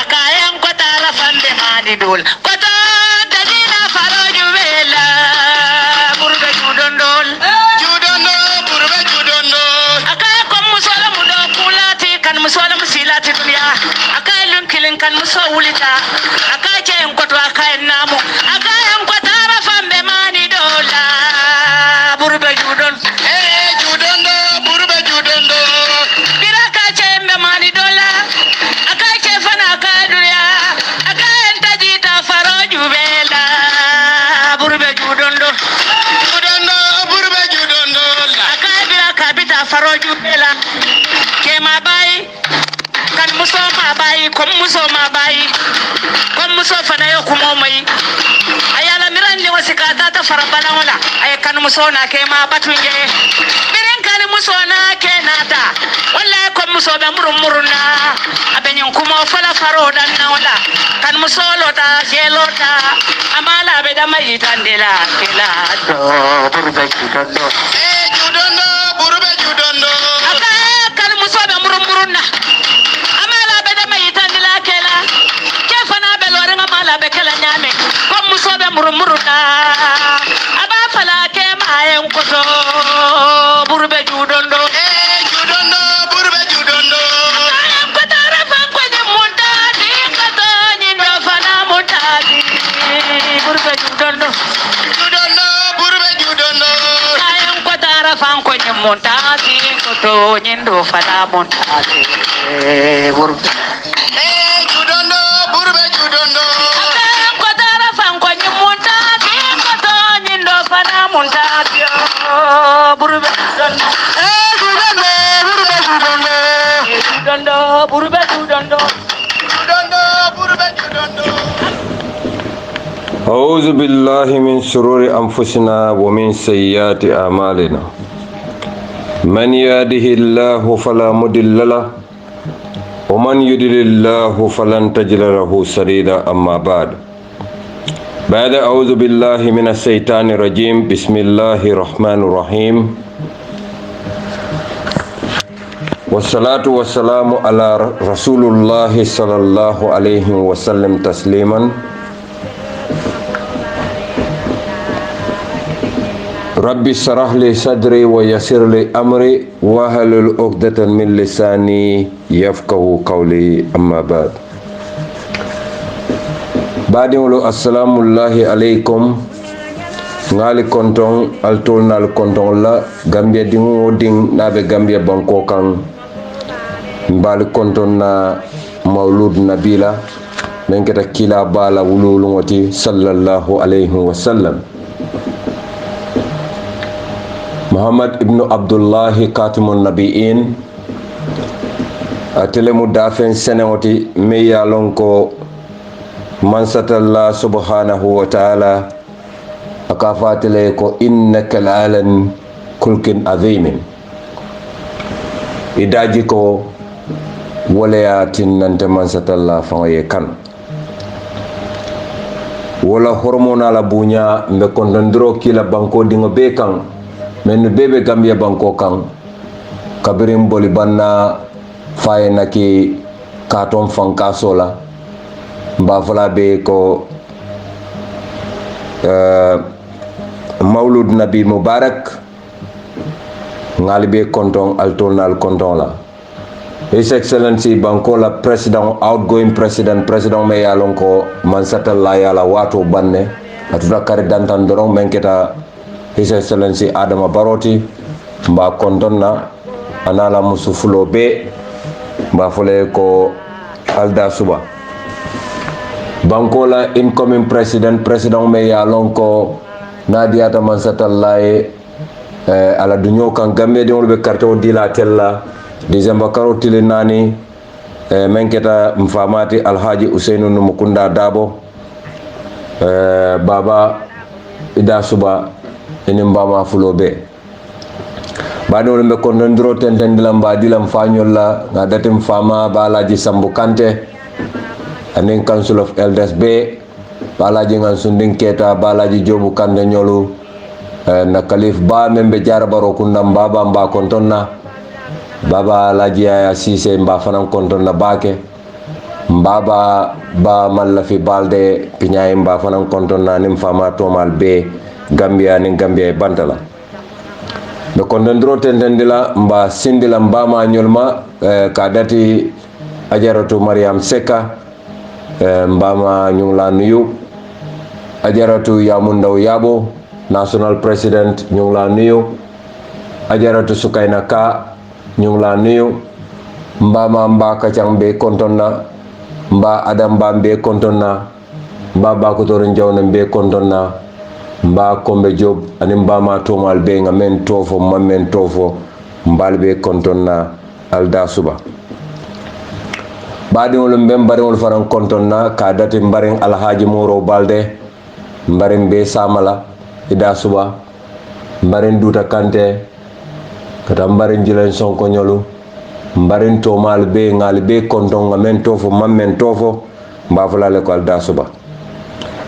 Akayan kota rafande mani dol kota dadina faro jubela burga judondol burga judondol akaya kom musala mudo kulati kan musala musilati dunya akaya lunkilin kan musawulita akaya chen kota akaya namu akayan kota rafande mani dola burga judon judondo burga judondo biraka chembe mani dola faroju bela ke ma bayi kan muso ma bayi kom muso ma bayi kom muso fana yo kumo mai ayala miran le wasikata ta farabala wala ay kan muso na ke ma batunge biren kan muso na ke nata wala kom muso be murumuruna abenyon kumo fala faro dan na wala kan muso lota jelota amala be da mai tandela kela do burbe judondo judondo burbe judondo akaya kan muso be murumuruna amala be da mai tandela kela kefana be lore amala be kela nyame kom muso be murumuruna aba fala ke mayen koto burbe judondo judondo burbe judondo akaya patara fan ko ni montadi kato ni do fana montadi burbe judondo judondo burbe judondo kayan patara fan ko ni montadi kato ni do fana montadi burbe judondo burbe judondo kayan patara fan ko ni montadi kato ni do fana montadi burbe judondo judondo burbe judondo judondo burbe judondo judondo burbe judondo. أعوذ بالله من شرور أنفسنا ومن سيئات أعمالنا من يهده الله فلا مضل له ومن يضلل الله فلن تجد له سديدا أما بعد أعوذ بالله من الشيطان الرجيم بسم الله الرحمن الرحيم والصلاة والسلام على رسول الله صلى الله عليه وسلم تسليما ربي اشرح لي صدري ويسر لي أمري واحلل عقدة من لساني يفقهوا قولي أما بعد السلام الله عليكم ngali konton altol nal konton la gambia dingo ding nabe gambia banko kan mbal konton na maulud nabila men keta kila bala wululu ngoti sallallahu alayhi wa sallam Muhammad ibn Abdullah Katimun Nabiin atele mudafen senewoti me yalon ko mansatallah subhanahu wa ta'ala akafatile ko innaka la'alan kulkin azimin idaji ko walayatin nante mansatallah fangaye kan wala hormona la bunya mbe kondondro kila banko dingo be kan men bebe gambia banko kan kabirim boli banna faye naki katon fankasola mba fala be ko maulud nabi mubarak ngali be konton altolnal konton la His Excellency Bankola President, outgoing President me yalon ko mansata la yala wato banne atuta kari dantan dorong menketa His Excellency Adama Baroti mba konton na anala musufulo be mba fole ko alda suba bankola incoming president me ya lonko nadiata mansatallaye ala dunyo kan gambe de wolbe karto dila tella dizemba karotile nani menketa mfamati alhaji Usainu Numukunda Dabo baba ida suba enim bama fulobe bani wolbe kondondro tentendilam badilam fanyolla ngadatim fama balaji Sambu Kante anin council of elders be balaji ngan sundin keta balaji Jobu Kande nyolu na kalif ba membe jarabaro kundam baba mba kontonna baba laji ya sise mba fanan kontonna bake mbaba ba mallafi balde piñay mba fanan kontonna nim fama tomal be Gambia nin Gambia bantala be kondondro tentendila mba sindila mbama nyolma ka dati ajaratu Mariam Seka mbama nyungla nuyu ajaratu Yamundaw Yabo national president nyungla nuyu ajaratu Sukaina Ka nyungla nuyu mbama mba kacang be kontonna mba Adam ba be kontonna mba Bakutorin Jawna be kontonna mba Kombe Job ani mbama tomal be ngamen tofo mamen tofo mbal be kontonna alda suba badi wol mbem bari wol faran kontonna ka dati mbaring Alhaji Moro Balde mbaring be Samala ida suba mbaring Duta Kante kata mbaring Jilen Sonko nyolu mbaring tomal be ngal be konton ngamen tofo mamen tofo mba fulale ko alda suba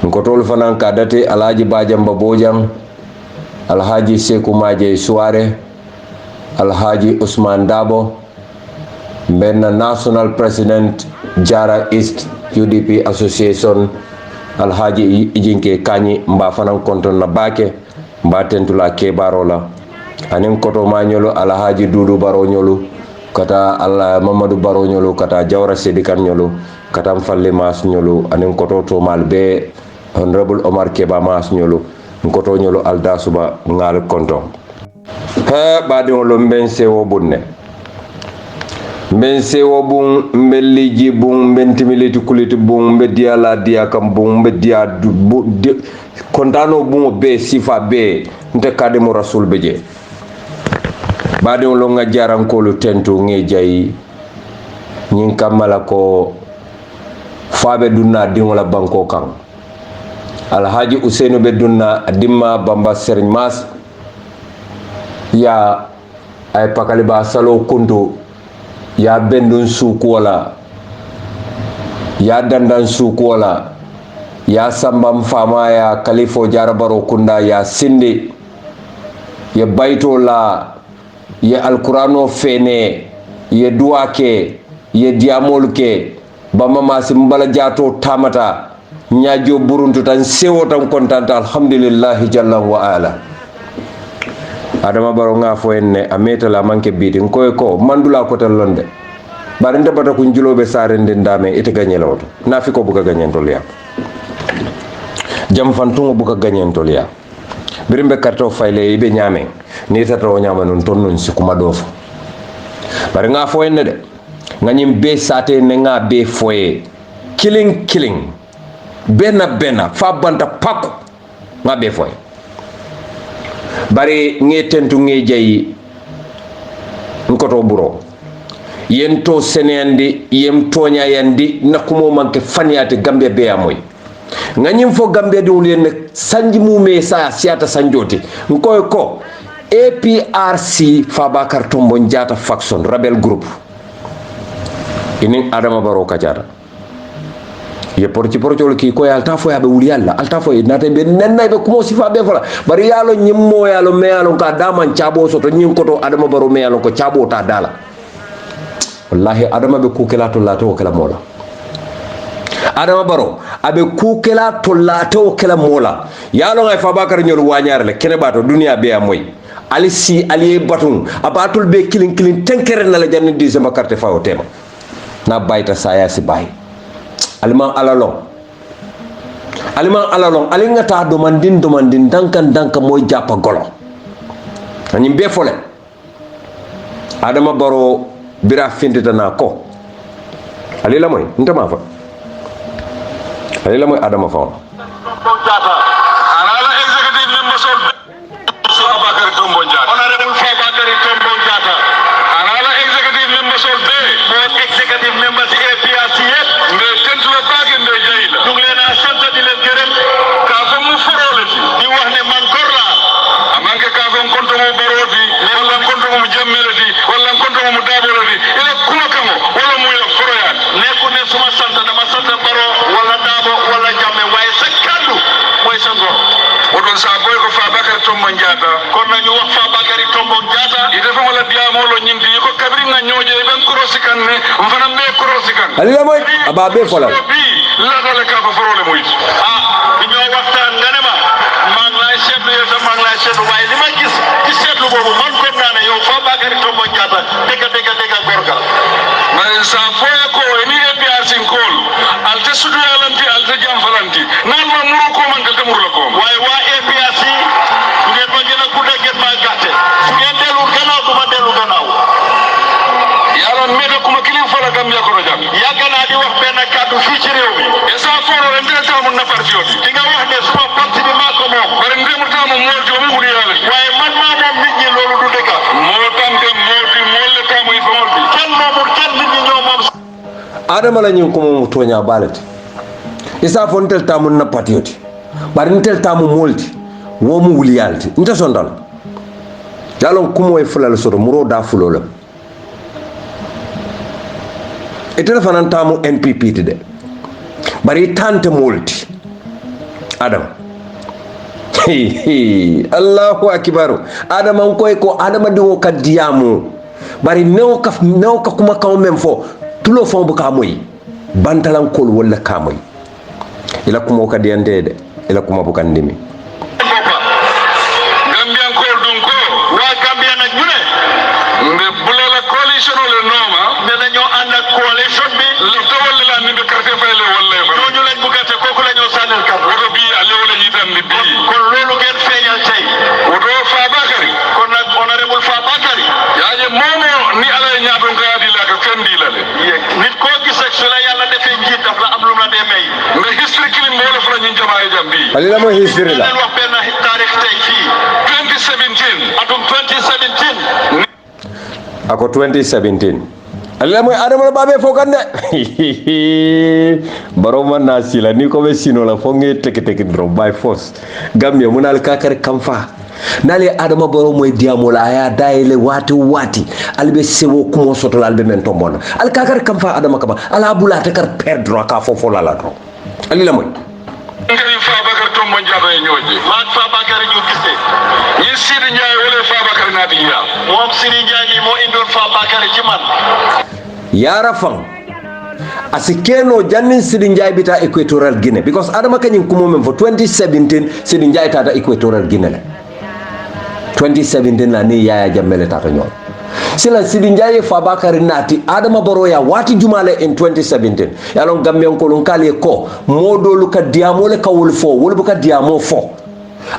ngotol fanan ka dati Alhaji Bajamba Bojang Alhaji Seku Maje Suare Alhaji Usman Dabo benna national president Jara East UDP association Alhaji Ijinke Kanyi mba fanan konton na bake mba tentula ke barola anin koto manyolo Alhaji Dudu Baro nyolu kata Allah Mamadou Baro nyolu kata Jawra Sedikan nyolu kata Mfalle Mas nyolu anin koto to malbe Honorable Omar Keba Mas nyolu koto nyolu alda suba ngal konton badi wolo mben sewo bunne mben sewo bun mbelliji bun bentimiliti kuliti bun mbe diala dia kam bun mbe dia kontano bun be sifa be nte kadimo rasul beje badi wolo nga jarankolu tentu nge jayi nyin kamala ko fabe dunna dingola banko kan Alhaji Usainu be dunna dimma Bamba Serigne Mas ya ay pakaliba salo kuntu ya bendun suku wala ya dandan suku wala ya sambam fama ya kalifo jarabaro kunda ya sindi ya baito la ya alkurano fene ya duake ya diamol ke bama masim bala jato tamata nyajo buruntu tan sewo tan kontanta alhamdulillah jalla wa ala Adama Baro nga fo enne ameta la manke biti ngoy ko mandula ko tan londe bare nde bata ko njulobe sare nden dame ite gagné lawto nafi ko buka gagné to liya jam fantungo buka gagné to liya birimbe karto fayle ibe nyame ni tata o nyama non ton non sikuma dofo bare nga fo enne de nganyim be sate ne nga be foye killing bena fa banta pakku nga be foye bari nge tentu nge jayi nkoto buro yento seneyandi yem tonya yandi nakumo manke faniyate Gambia be amoy nganyim fo Gambia di wul yen sanji mume sa siata sanjoti nkoy ko APRC Fabakar Tombo Njata faction rebel group ini Adama Baro kajara ye porci ki ko yalta fo yabe wuli yalla alta fo nate be nenna be ko sifa be fala bari yalo nyimmo yalo me yalo ka daman chabo so to nyin ko to Adama Baro me yalo ko chabo ta dala wallahi Adama be kukela to lato kala mola Adama Baro abe kukela to lato kala mola yalo ngay Fabakar nyol wañar le kene bato dunia be amoy ali si ali batun abatul be kilin tenkere na la janni di sama carte fa o tema na bayta saya si bay aliman alalong ali ngata domandin dankan moy jappa golo ani be fole Adama Baro bira findita na ko ali la moy ntama fa ali la moy adama fa anala executive members of Fabakary Tombong Jatta honorable Fabakary Tombong Jatta anala executive members of both executive members APRC yep nde tentu la bag nde jeyla ñu ngi leen a sant di leen gërëm ka fa mu forole ci di wax ne man gor la amanke ka fa konto mo baroti wala konto mo jammelati wala konto mo dabolati ila kuma kamo wala mu ya foroyat nekku ne suma sant dama sant baro wala dabo wala jamme waye sa kaddu moy sa ngor odon sa boy ko Fabakary Tombong Jatta kon nañu wax Fabakary Tombong Jatta ite fa wala diamo lo ñindi ko kabri nga ñoje ben korosi kan ne mfana me korosi kan ali la moy aba be fola bi la dale ka fa forole moy bi ñoo waxtaan nga ne ma maa ngi lay seetlu yow sax maa ngi lay seetlu waaye li ma gis ci seetlu boobu man kon naa ne yow Fabakary Tombong Jatta dëgg gorga mais sa foye ko ni APRC kol alte sudu yalanti alte jam falanti nan ma muru ko man ka muru la ko waaye waa APRC ngeen ma gën a gudde ngeen ma gàtte su ngeen delu gannaaw du ma delu gannaaw yàlla mede kuma kilin fala Gambia ko jam yàgg naa di wax benn kàddu fii ci réew mi et ça foro ren dina tamu na parti yoti di nga wax ne suma parti bi maa ko moom bari ndemu tamu mool joomu buri yàlla waaye man maa moom nit ñi loolu du dëgg moo tante mooti mool le tamu yi famol bi kenn moomul kenn nit ñi ñoo moom adama la ñin ko mo toña balati isa fontel tamu na patiyoti bari ntel tamu molti wo mu wuliyalti nta sondal dalon kumo e fulal soto muro da fulola etela fanan tamu NPP de bari tante molti adam Allahu akbar adam an koy ko adama diwo kadiyamu bari new ka kuma kaw mem fo tulo fo bu ka moy bantalan kol wala ka moy ila kuma ka diyande de ila kuma bu kan dimi Gambian ko dum ko wa Gambia nak ñu ne nde bulela coalition le noma ne dañu and ak coalition bi lu tawal la ni de carte fay le wala fa ñu lañ bu gatte koku lañu sanel kat woto bi ale wala ñi tan ni bi kon lolu ngeen feñal tay woto Fabakary kon nak honorable Fabakary yaaje momo ni ala ñaato nga di la ka fendi la le nit ko gis ak su la yalla defé njiit daf la am lu la demay mais history kilim mo la fa ñu jamaay jambi ali la mo history la wax ben tarikh tay fi 2017 atum 2017 ako 2017 alla moy adama babe fo kan de baro man na sila ni ko be sino la fo nge teke ndro by force Gambia munal kakar kamfa nale adama baro moy diamo la ya dayele wati albe sewo kumo soto albe men tombona al kakar kamfa adama kaba ala bula te kar perdre ka fofo la to ali la moy ngari Fabakary Tombong Jatta e ñoje ma Fabakary ñu gisse ñi Sidi Ndiaye wala Fabakary naati ya mom Sidi Ndiaye mi mo indon Fabakary ci man yara fam asikeno jannin Sidi Ndiaye bita Equatorial Guinea because adama kanyin kumo men for 2017 Sidi Ndiaye tata Equatorial Guinea le 2017 la ni yaya jammele tata ñol sila Sidi Ndiaye Fabakary naati adama baro ya wati jumale in 2017 yalon Gambian ko lon kali ko modolu ka diamo le kawul fo wol bu ka diamo fo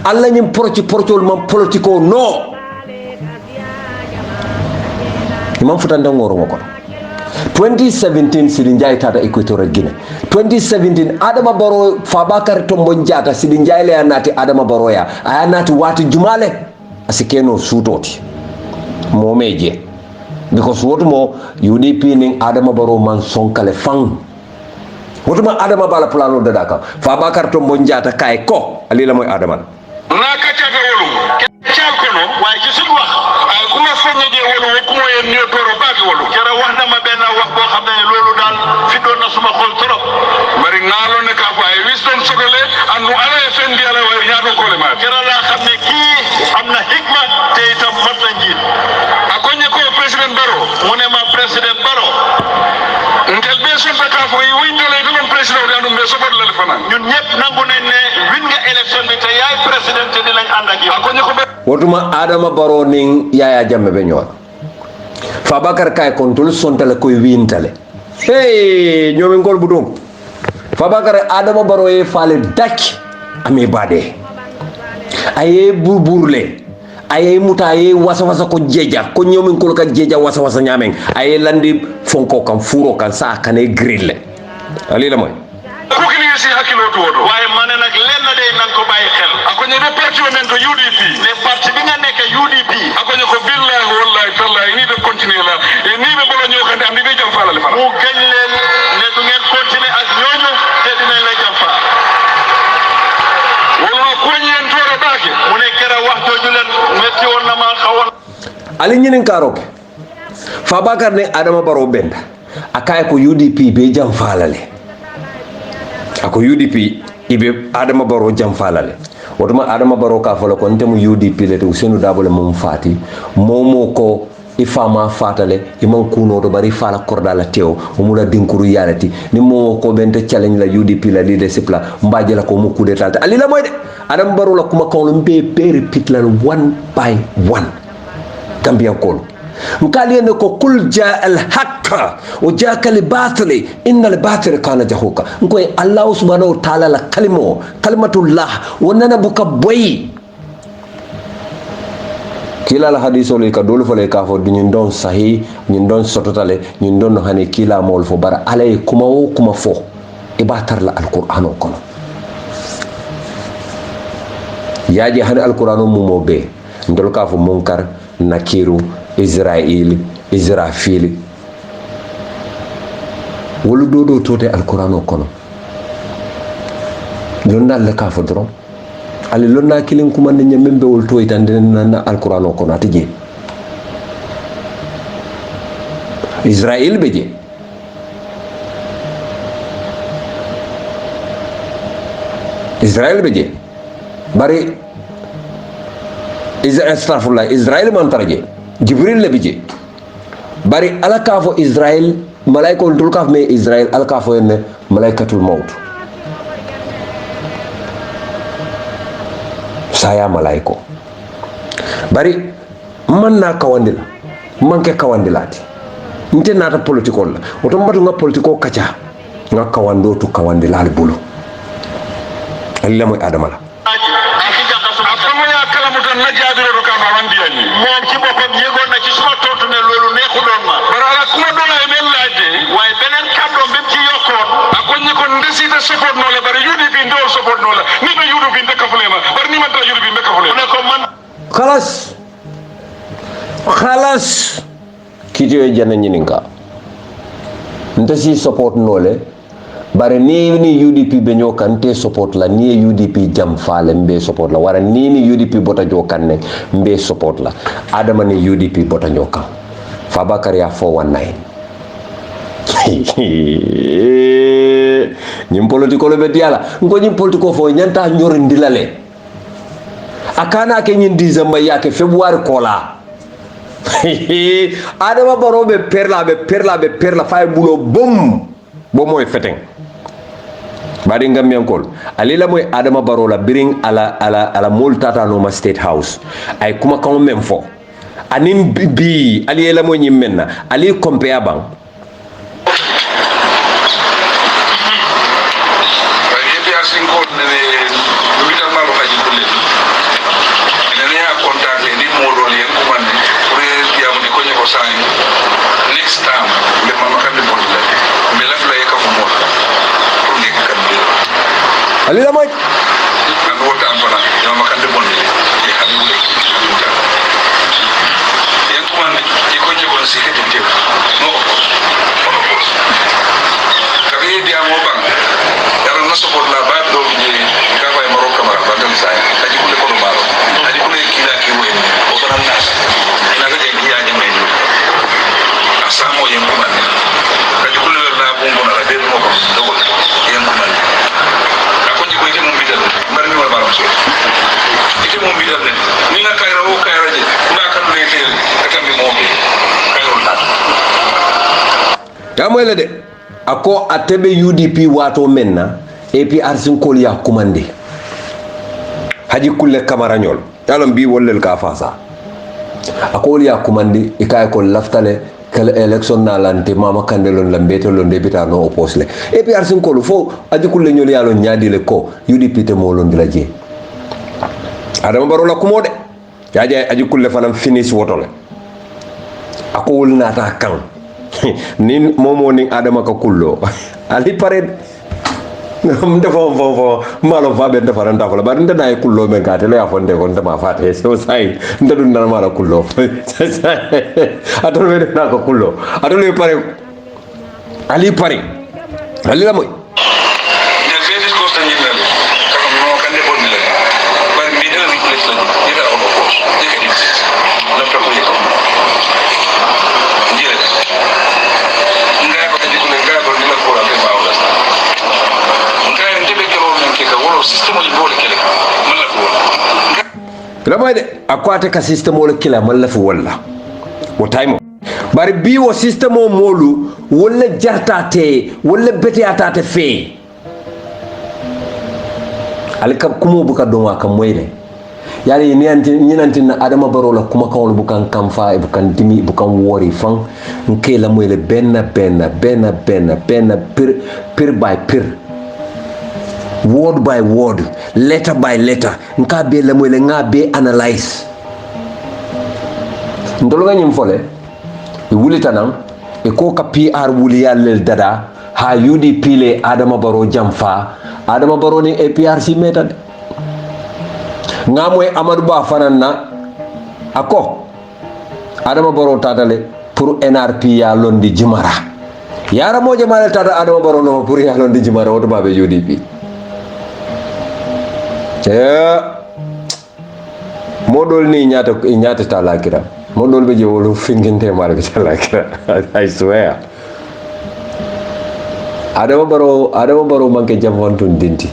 alla ñim portol man politico no imam futanda ngoro ko 2017 Sidi Ndiaye tata Equatorial Guinea 2017 adama baro Fabakary Tombong Jatta Sidi Ndiaye le naati adama baro ya aya naati wati jumale asikeno sutoti momeje because wotumo UDP ning adama baro man sonkale fang wotuma adama bala plano de daka Fabakary Tombong Jatta kay ko ali la moy adama na ka caga wolum cal kono way ci suñ wax ay kuma fañe je wolu kuma yen ñu toro baagi wolu kera wax na ma ben wax bo xamne lolu dal fi doon na suma xol torop bari ngalo ne ka fay wisdom sogale anu ala fendi ala way ñaado ko le ma kera la xamne ki amna hikma te itam mat na njiit akonye ko president Barrow mu ne ma president Barrow ntel be son ka fo yi wi ndole ko president anu me sobot la fana ñun ñepp nangu nañ ne win nga election bi te yaay president di lañ and ak yow akonye ko wotuma adama baro ning yaya jamme be ñoo Fabakary kay kontul sontale koy wintale hey ñomi ngol bu dum Fabakary adama baro e fale dak ami bade aye burburle aye muta aye wasa ko jeja ko ñomi ngol ka jeja wasa ñameng aye landi fonko kam furo kan sa kané grille ali la moy ko kini ci hakilo parti woto waaye ma ne nag lenn day nang ko bàyyi xel akoñe de parti o men ko UDP ne parti bi nga nekk UDP akoñe ko billahi wallahi tallahi ni de continuer la ni be bolo ñoo xande am ni be jam falale fala mu gañ leen ne du ngeen continuer ak ñooñu te dinañ la jam fa wala ko ñeen toro baake mu ne kera wax jooju leen metti woon na ma xawal ali ñinin karoke Fabakar ne Adama Barrow benda akaye ko UDP be jam falale ako UDP ibe Adama Barrow jam falale wotuma Adama Barrow ka fala ko ntemu UDP le to senu dabole mum fati momo ko ifama fatale imam kuno to bari fala kordala teo umula dinkuru yalati ni momo ko bente challenge la UDP la leadership la mbaje la ko mu coup d'état ali la moy de Adama Barrow la kuma ko mbe peri pitla one by one Gambia ko mkaliene ko kul jaa al haqq wa jaaka al batil innal batil kana jahuka ngoy Allah subhanahu wa ta'ala la kalimatullah wonana buka boy kila la hadiso le ka dolu fale ka fo ñin don sahih ñin don sototale ñin don hani kila mol fo bara alay kuma wo kuma fo ibatar la alquran ko yaaji hani alquran mu mo be ndol ka fo munkar nakiru Israfil wolu dodo tote alquran kono lonna le ka fo dron ali lonna kilin kuma ne nyambe wol toy tan na alquran kono atije Israel beje bari Israel man taraje Jibril le bije bari ala kafo Israel malaika dul kaf me Israel ala kafo enne malaikatul maut saya malaiko bari man na kawandila manke kawandilati nte nata politikol la oto mbatu nga politiko kacha nga kawando tu kawandilal bulu alla moy adama la moom ci boppam yëgoon na ci suma tontu ne loolu neexu doon ma bara kuma doon ay mel laajte waaye beneen kàddoom bi mu ci yokkoon ak ko ñi ko ndesite support noo la bari UDP ndool support noo la ni be UDP ndekafule ma bari ni man ta UDP ndekafule ne ko man khalas kitiyo jana nyininka ndesi support nole bare ni UDP be nyokan te support la ni UDP jam faale mbe support la wara ni UDP bota jokan ne mbe support la adama ni UDP bota nyokan Fabakar ya 419 nyim politiko le be diala ngo nyim politiko fo nyanta nyori ndilale akana ke nyin dizamba yake February kola Adama Barrow be perla fay bulo bom bo moy feteng bari Gambiankol alila moy Adama Barrow la biring ala multata no ma State House ay kuma kan mem fo anim bi ali la moy nyimmenna ali compare bang next time le mama kan de bonda me la fla yeka fu mo pour nek kan bi ali la moy kan wota am bana mama kan de bonda e xam mu nek yen ko man e ko jogon ci ke de no tabi dia mo bang dara na so la ba do ni ka fay maro kamara ba tan say taji ko le ko maro taji ko le kila ki we o kana nas ina ga de dia ni me samo yen kumane kadi kullu la bombo na be mo ko dogo yen kumane ko ji ko ite mo bidal mari mi wala baram so ite mo bidal ne ni na kayra o kayra je na kan le tel ka mi mo kayro la ya moy la de ako atebe UDP wato menna APRC kol ya kumande haji kulle kamaranyol yalam bi wollel ka fasa ako ya kumande ikay ko laftale kala election na lante mama kandelon la mbetolon debita no opposle et puis arsin ko fo aji kulle nyol yalo nyaadi le ko UDP te mo lon dilaje Adama Barrow la ko mode yaaje aji kulle fanam finish wotole ako wol nata kan nin momo ning Adama ka kullo ali pare nda fo malo fa be nda faranta fala bar nda nay kullo men ka tele afonde ko nda ma fate so sai nda dun na mala kullo atol be na ko kullo atol be pare ali pare ali la moy de fetis ko tan yinda ka ko no kan de bonni la bar mi de ni place la ni da ko ko de ka di la ta ko yiko ndire nga ko di ko nga ko ni la ko la be ba wala nga ndebe ko men ke ka wolo system ni bol kele man la ko ramoy de akwate ka system wala kila man la fi wala wo taymo bari bi wo system o molu wala jartate wala betiatate fe alka kumo buka donwa kam moyde yari ni nanti na adama barola kuma kawol bukan kamfa e bukan dimi bukan wori fan nke la moyle benna pir by pir word by word letter by letter nka be la moyle nga be analyze ndolo nga nyim fole e wuli tanan e ko ka PR wuli yallel dada ha UDP le adama baro jamfa adama baro ni APRC metade ngamoy Amadou Ba fananna ako adama baro tatale pour NRP ya londi jimara yara mo jamale tata adama baro no pour ya londi jimara woto babe UDP modol ni nyata talakira modol be jewolu finginte marga talakira I swear adama baro manke jamwantun dinti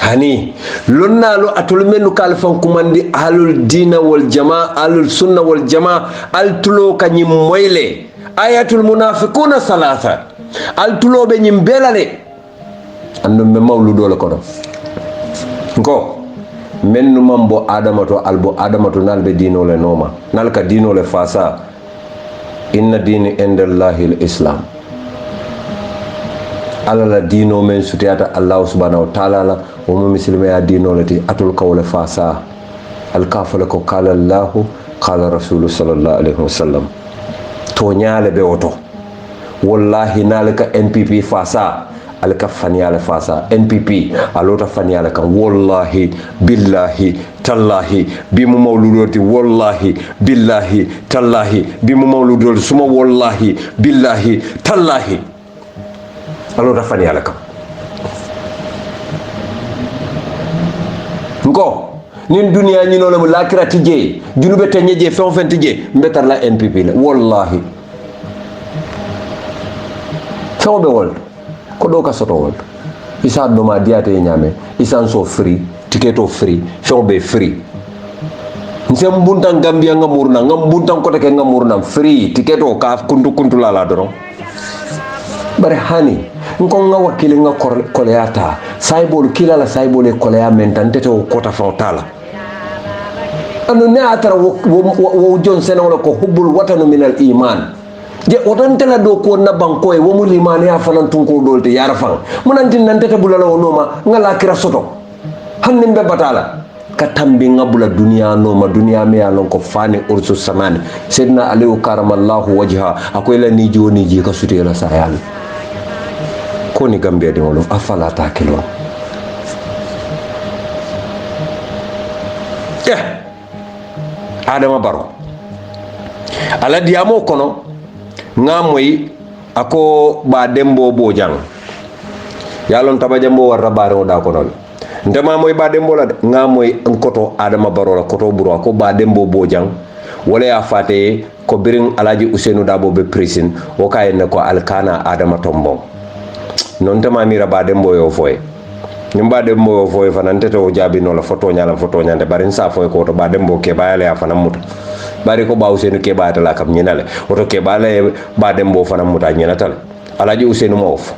hani lonnalu atul menu kalfan kumandi ahlul dina wal jamaa ahlul sunna wal jamaa al tulo kanyim moyle ayatul munafiquna salasa al tulo be nyim belale andum me mawludo la kono ko mennu mambo adamato albo adamato nalbe dino le noma nalka dino le fasa inna dini indallahi al-islam ala la dino men sutiyata allah subhanahu wa ta'ala la o mo muslima ya dino lati atul kawle fasa al kafala ko qala allah qala rasul sallallahu alaihi wasallam to nyaale be woto wallahi nalaka npp fasa alka faniyala fasa npp alota faniyala kan wallahi billahi tallahi bimu mawludoti wallahi billahi tallahi bimu mawludoti suma wallahi billahi tallahi alota faniyala kan nko nin duniya ñino la mu lakira tije junube teñeje fen tije mbetar la npp la wallahi fewbe wol ko do ka soto wol isa do ma diate nyame isa so free ticket o free fewbe free nsem buntan gambia ngamurna ngam buntan ko teke ngamurna free ticket o ka kuntu la doron bare hani nko nga wakile nga koleata saibol kila la saibol e kolea mentante o kota fawtala anu ne atara wo jon senawla ko hubbul watanu min al iman je otantela do ko na banko e wo mulimani ya fanan tun ko dolte yara fan munanti nantete bulala wonoma ngala kira soto hanne be batala ka tambi ngabula duniya noma duniya me ya lon ko fani ursu samani sayyidina ali karamallahu wajha akoy la ni joni ji ka suti la sayal ko ni gambia de wolo afala ta kilo adama baro ala diamo kono ngamoy ako ba dembo bojang yalon tabajambo warra bare o da ko non ndema moy ba dembo la ngamoy enkoto adama baro la koto buro ako ba dembo bojang wala ya fate ko birin alaji Ousseynou Dabo be prison o kay ne ko alkana adama tombo non tema mira ba dembo yo foy nyumba dembo yo foy fanante to jabi no la photo nyande barin sa foy ko to ba dembo ke ba ya fanam muta bari ko ba Ousseynou ke ba tala kam nyinale oto ke ba le ba dembo fanam muta nyinatal alaji Ousseynou mo of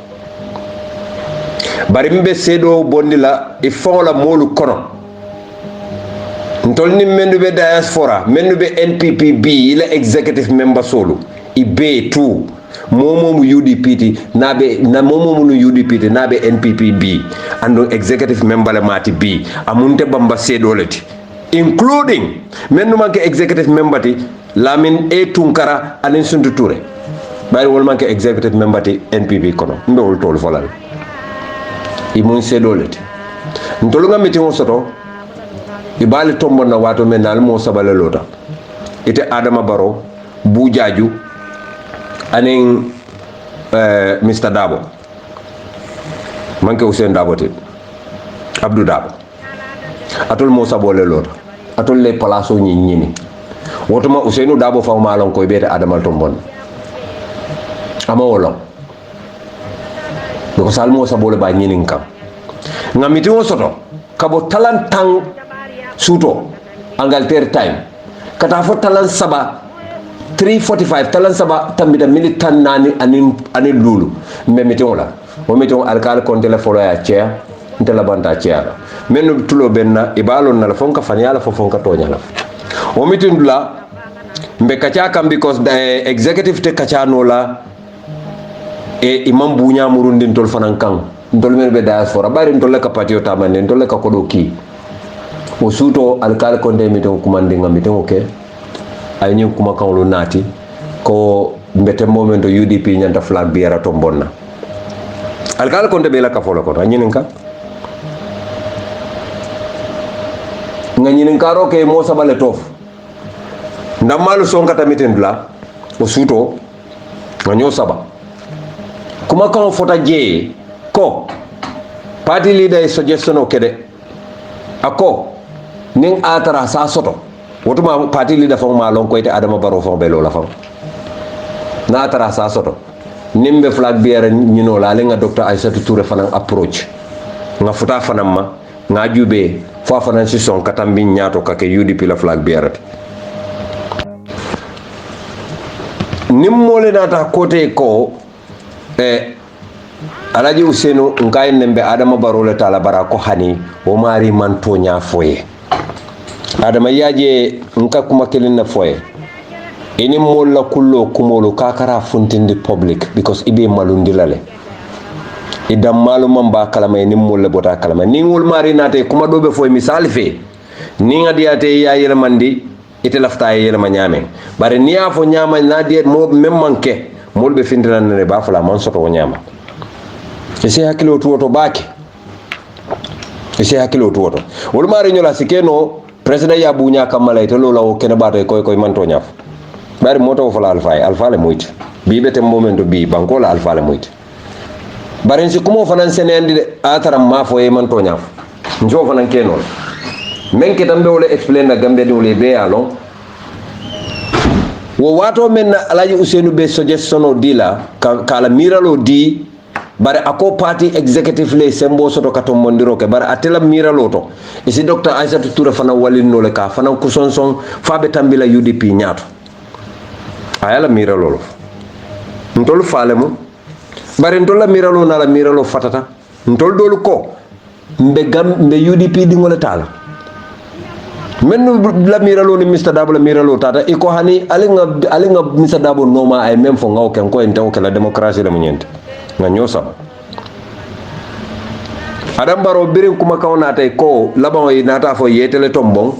bari mbe sedo bondila e fon la molu kono ntolni mendu be diaspora mendu be NPPB ila executive member solo ibe tout momo UDP nabe na momo UDP nabe NPPB ando executive member la mati B amunte bamba sedo leti including mendu manke executive member ti Lamine e Tunkara Aline Suntu Touré bari wol manke executive member ti NPP kono mbe wol tol folal i mun sedolete ntolu nga meeting soto ibali tombo na wato men nal mo sabale lota ite Adama Barrow Bujaju aning Mr Dabo manke Hussein Dabo te Abdou Dabo atol mo sabole lota atol le palaso ñini wotuma Ousseynou Dabo faw malon koy bete Adama tombon ama wolo ko salmo sabole ba ñinin kam ngamiti wo soto kabo talan tang suto Angleterre time kata fo talan saba 3:45 talan saba tambita minute tan nani ani lulu me meteon la o meteon alkal konte la folo ya chair ntela banta chair menu tulo benna ibalo na la fonka fanyala fo fonka tonya la o meteon la mbe kacha kam because the executive te kacha no la e imam bunya murundin tol fanan kan ntol men be diaspora bari ntol ka patio tamane ntol ka kodo ki o suto alkal konde meteon kumandinga meteon okay ay ñing kuma kawlu nati ko mbete momento UDP ñanta flag biara to bonna alkal konde be la ka folo ko ñinin ka nga ñinin ka ro ke mo sabale tof ndamalu songa tamiten la o suto nga ño saba kuma kaw fota je ko party leader suggestion o kede ako ning atara sa soto wotuma party leader fon ma lon ko ite Adama Barrow fon be lola fon na tara sa soto nimbe flag biere ñino la le nga docteur Aissatou Touré fanan approach nga futa fanan ma nga jube fo fanan ci son katam bi ñaato ka ke UDP la flag biere nim mole nata côté ko Alaji Ousseynou ngay nembe Adama Barrow le tala bara ko hani o mari man to nya foye Adama yaje nka kuma kelin na foye ini molla kullo kumolo kakara funtindi public because ibe malundi lale idam malu mamba kalama ni molla bota kalama ni ngol mari nate kuma dobe foye misali fe ni ngadiate ya yelmandi ite lafta yelma nyame bare ni afo nyama na diet mo memmanke molbe findina ne ba fala man soto nyama ese hakilo tuwoto baki ese hakilo tuwoto wol mari nyola sikeno president ya bunya kamala ite lola o kene bato koy manto nyaf bari moto fala alfa le moyti bi bete momento bi bankola alfa le moyti bari ci kumo fanan senendi de ataram ma fo e manto nyaf njo fanan kenol menke tambe wala explain na gambe de wala be alon wo wato men Alaji Ousseynou be suggestion o dila kala miralo di bare ako party executive le sembo soto katom mondiro ke bare atela miralo to isi docteur Aissatou Touré fana walino le ka fana kusonson fabe tambila UDP nyaato ayala miralo lo ntol falemu bare ntol la miralo na la miralo fatata ntol dolu ko mbe UDP di ngole tala men la miralo ni Mr Dabo la miralo tata iko hani alinga Mr Dabo noma ay même fo ngaw ken ko entaw ke la démocratie la munyente nga ñosa Adama Barrow birin kuma kawna tay ko laban yi nata fo yetele tombon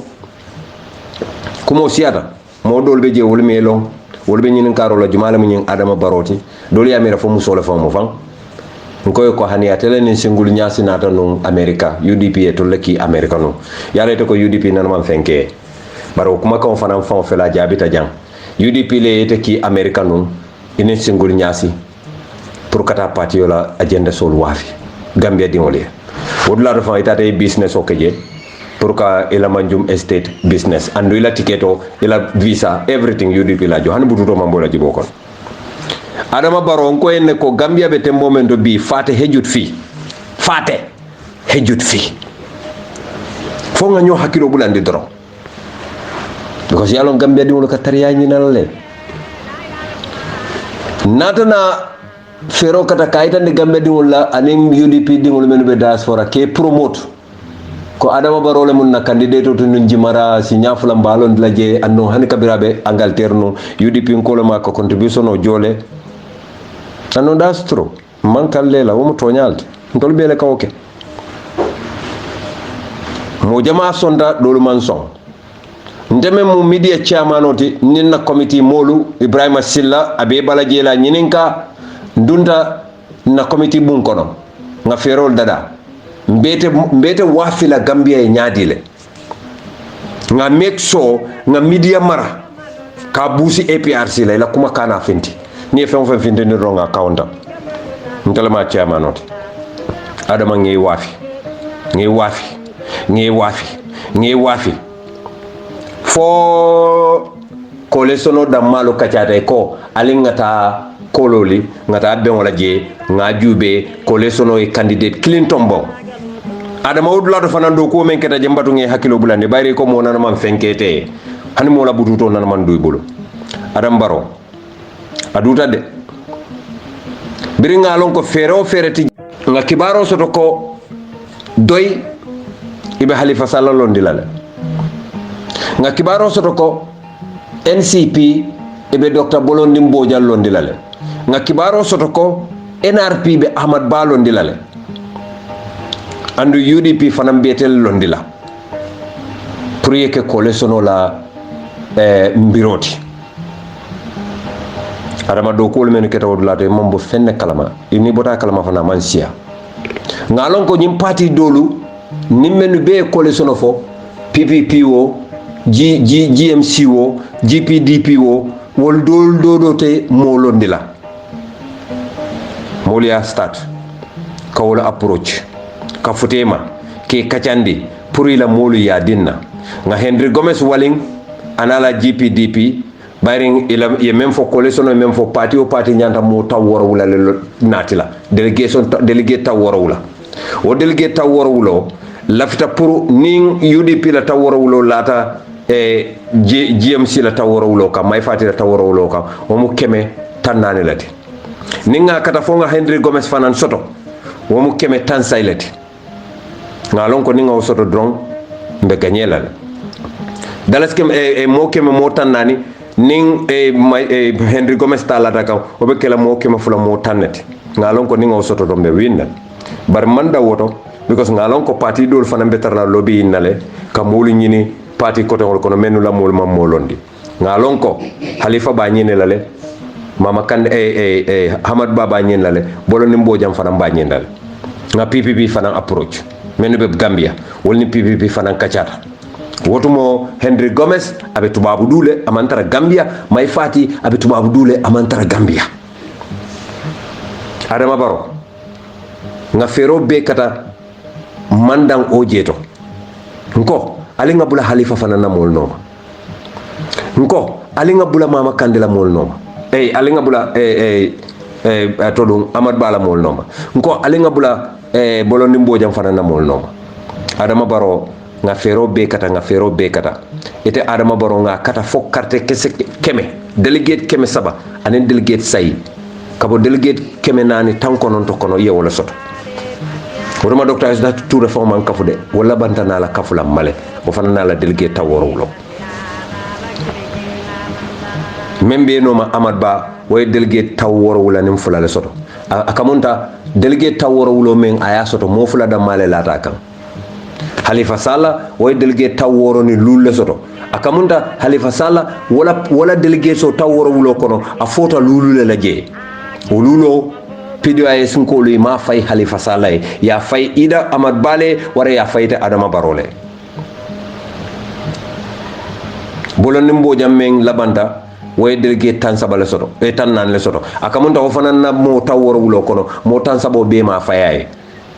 kumo siata mo dolbe je wol melo wolbe ñinin karo la jumala mu ñin Adama Barrow ti dol ya mera fo musole fo mo fan ngoy ko hani atele ni singul ñasi nata no America UDP to leki America no yare to ko UDP nan man fenke Barrow kuma kaw fanam fon fela jabita jang UDP le yete ki America no ine singul ñasi pour kata parti yola agenda sol wafi Gambia dingole wodla do fa itate business o keje pour ka ila manjum estate business andu ila tiketo ila visa everything UDP la jo han bututo mambola jibo kon Adama Barrow ko en ko Gambia be tembo men do bi fate hejut fi fo nga ñoo hakilo bulandi doro because yalon Gambia dingol ka tariya ñi nalalle natana fero kata kaita de Gambia dingol la anim UDP dingol men be diaspora ke promote ko Adama Barrow le mun na candidate to nun jimara si nyafula mbalon la je anno han kabirabe Angleterre no UDP ko le ma ko contribution o jole anno dastro mankal lela wo mo tonyalde ndol bele kawke mo jama sonda dolu man son ndeme mu media chairmanoti ninna committee molu Ibrahima Silla abe balajela nyininka ndunda na committee bun kono nga ferol dada mbete wafila Gambia e nyaadile nga make sure nga media mara ka busi APRC la kuma kana finti ni fen finti ni ronga kaunta ntelema chairmanoti adama ngi wafi fo kole sono damalo kacata ko ali ngata kololi ngata be wala je nga jube kole sono e candidate Clinton bo adama wudula do fanando ko men keta jambatu ngi hakilo bulande bayri ko mo nana man fenkete hani mo la bututo nana man duy bulu adam baro aduta de biri ngalon ko fero fereti nga kibaro soto ko doy ibe Halifa Sallah londilale nga kibaro soto ko NCP ibe Dr. Bolondi Mbojal londilale nga kibaro soto ko NRP be Ahmad Ba londilale andu UDP fanam betel londila pour yeke kole sono la mbiroti adama do ko men keta wodulato mombo fenne kalama ini bota kalama fana mansia ngalon ko nyim parti dolu nimmenu be kole sono fo PPP wo GMC wo GPDP wo wol do te molondila molia start kawla approach ka futema ke kacandi pour ila molu ya dinna nga Henry Gomez Walling anala GPDP bayring ila ye même fo coalition même fo parti o parti nyanta mo taw worowula le natila delegate taw worowula o delegate taw worowulo lafita pour ning UDP la taw worowulo lata GMC la taw worowulo ka may fati la taw worowulo ka o mu keme tannane lati ninga kata fo nga Henry Gomez fanan soto o mu keme tan sailati ngalon ko ninga o soto drong mbe ganyela dalas kem mo keme mo tannani ning Henry Gomez talata kam o be kala mo kema fula mo tannete ngalon ko ninga o soto dombe winna bar manda woto because ngalon ko parti dol fana betarla lobby inale kam molu nyini parti koto ko no menu la mol mam molondi ngalon ko Halifa ba nyine lale mama kan Hamad Baba nyine lale bolo ni mbojam fana ba nyine lale nga PPP fana approach menu be Gambia wolni PPP fana kacata wotumo Henry Gomez abe tubabu dule amantara Gambia may fati abe tubabu dule amantara Gambia adama baro nga fero be kata mandang ojeto nko ali nga bula Halifa fana na mol noma nko ali nga bula mama Kandela mol noma ali nga bula todum Amad Bala mol noma nko ali nga bula Bolondi Mbojam fana na mol noma adama baro nga fero be kata ite adama baro nga kata fo carte kese keme delegate keme saba anen delegate say kabo delegate keme nani tanko non to kono ye wala soto wurma docteur is that tout reform an kafude wala bantana la kafula male o fanana la delegate taworo membe no ma Amad Ba way delegate taworo wala nim fula le soto akamunta delegate taworo wulo men aya soto mo fula da male lata kan Halifa Sallah way delegate taworo ni lulle soto akamunta Halifa Sallah wala delegate so taworo wulo kono a fota lulule la je o lulo PDOIS nkolu ma fay Halifa Sallah ya fay ida Amad Bale wara ya fayta Adama Barole bolon nimbo jammen labanta way delegate tan sabale soto tan nan le soto akamunta o fanan na mo taworo wulo kono mo tan sabo be ma fayaye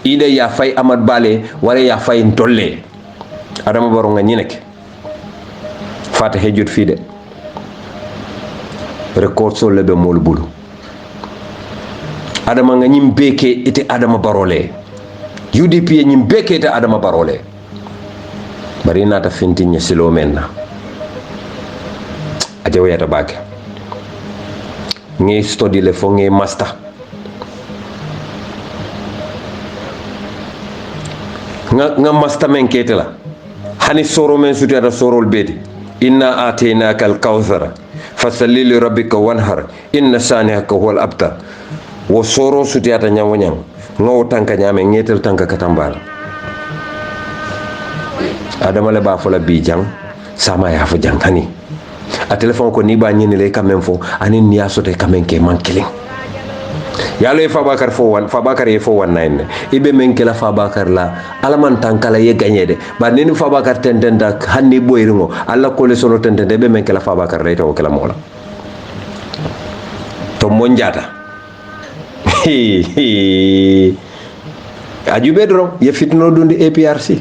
ida ya fay Amad Bale wara ya fay ntolle Adama Baro nga ñineke fata hejut fi de record so lebe mol bulu Adama nga ñim beke ite Adama Barole UDP ñim beke ite Adama Barole bari nata finti ñe silo menna aje wayata bake ngi study le fo ngi master nga master men ketela hani soro men sutata sorol bedi inna atainaka al-kawthara fasalli li rabbika wanhar inna sanihaka huwal abtar wo soro sutata nyawanyang ngaw tanka nyame ngetel tanka katambala Adama le ba fola bijang sama ya fo jankani a téléphone ko ni ba ñini le quand même fo ani ni asote quand même ke man killing yalo e Fabakar e fo 19 ibe men kala Fabakar la alaman tankala ye gagné de ba ni Fabakar tendenda hanni boyringo alla ko le solo tendende be men kala Fabakar reta o kala mola to monjata ajube dron ye fitno dundi APRC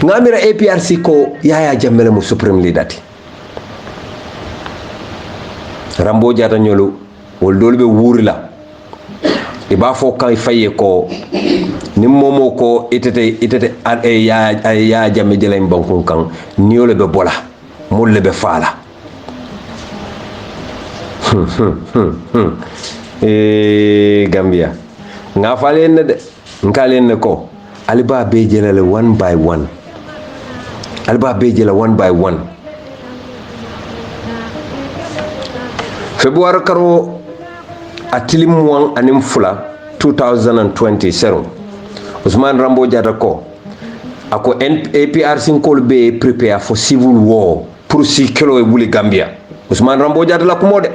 ngamira APRC ko Yaya Jammeh mo supreme leader Rambo Jata ñolu wol dolu be wurila iba fo kan faye ko ni momo ko itete ya Jammeh jela bankun kan niole be bola mulle be fala Gambia nga falen de ngalen ko aliba be jelale one by one February karo atilimwan anim fula 2020 Usman Rambo Jata ko ako APRC kol be prepare for civil war pour si kilo e wuli Gambia Usman Rambo Jata la ko mode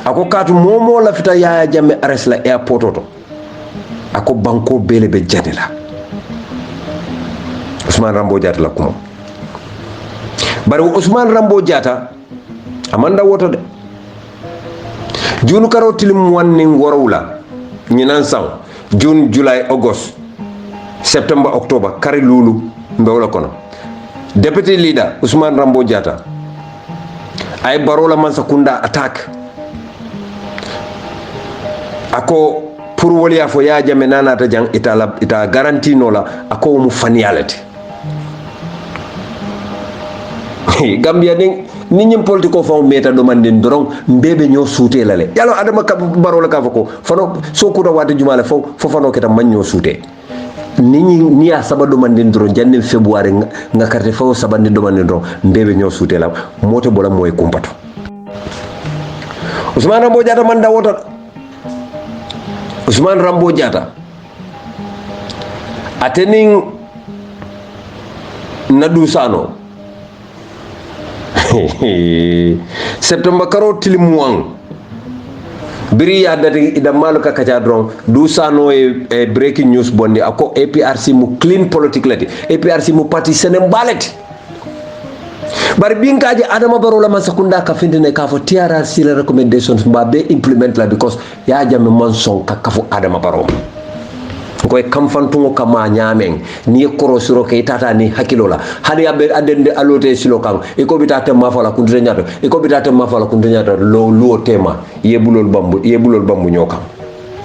ako katu momo la fita Yaya Jammeh arrest la airport oto ako banko bele be janela Usman Rambo Jata la ko bari Usman Rambo Jata amanda woto de June karo tilim wanning worowla ñinan sang June July August September October kari lulu mbewla kono deputy leader Usman Rambo Jata ay barola man sakunda attack ako pour woliya fo Yaya Jammeh nanata jang ita garantie nola ako mu faniyalete Gambia ni ñim politiko fa meta do man den doron mbebe ñoo suute la le yalo adama ka barola ka fako fano so ko do wade jumala fo fano keta man ñoo suute ni ya sabado man den doron janne February nga carte fo sabande do man den doron mbebe ñoo suute la moto bola moy kumpato Usman Rambo Jata man da wota Usman Rambo Jata atening nadu sano September karo tilimuang biri ya dati ida malu ka kacha dron du sano e breaking news bondi ako APRC mu clean politique lati APRC mu parti senem baleti bari binkaji Adama Barrow la man sakunda ka findine ka fo TRRC la recommendations ba be implement la because Yaya Jammeh man son ka fo Adama Barrow koy kam fantungo kama nyamen ni korosiro ke tata ni hakilola hadi abe adende alote silo kan e ko bitata mafala kunde nyato e ko bitata mafala kunde nyato lo tema yebulol bambu nyoka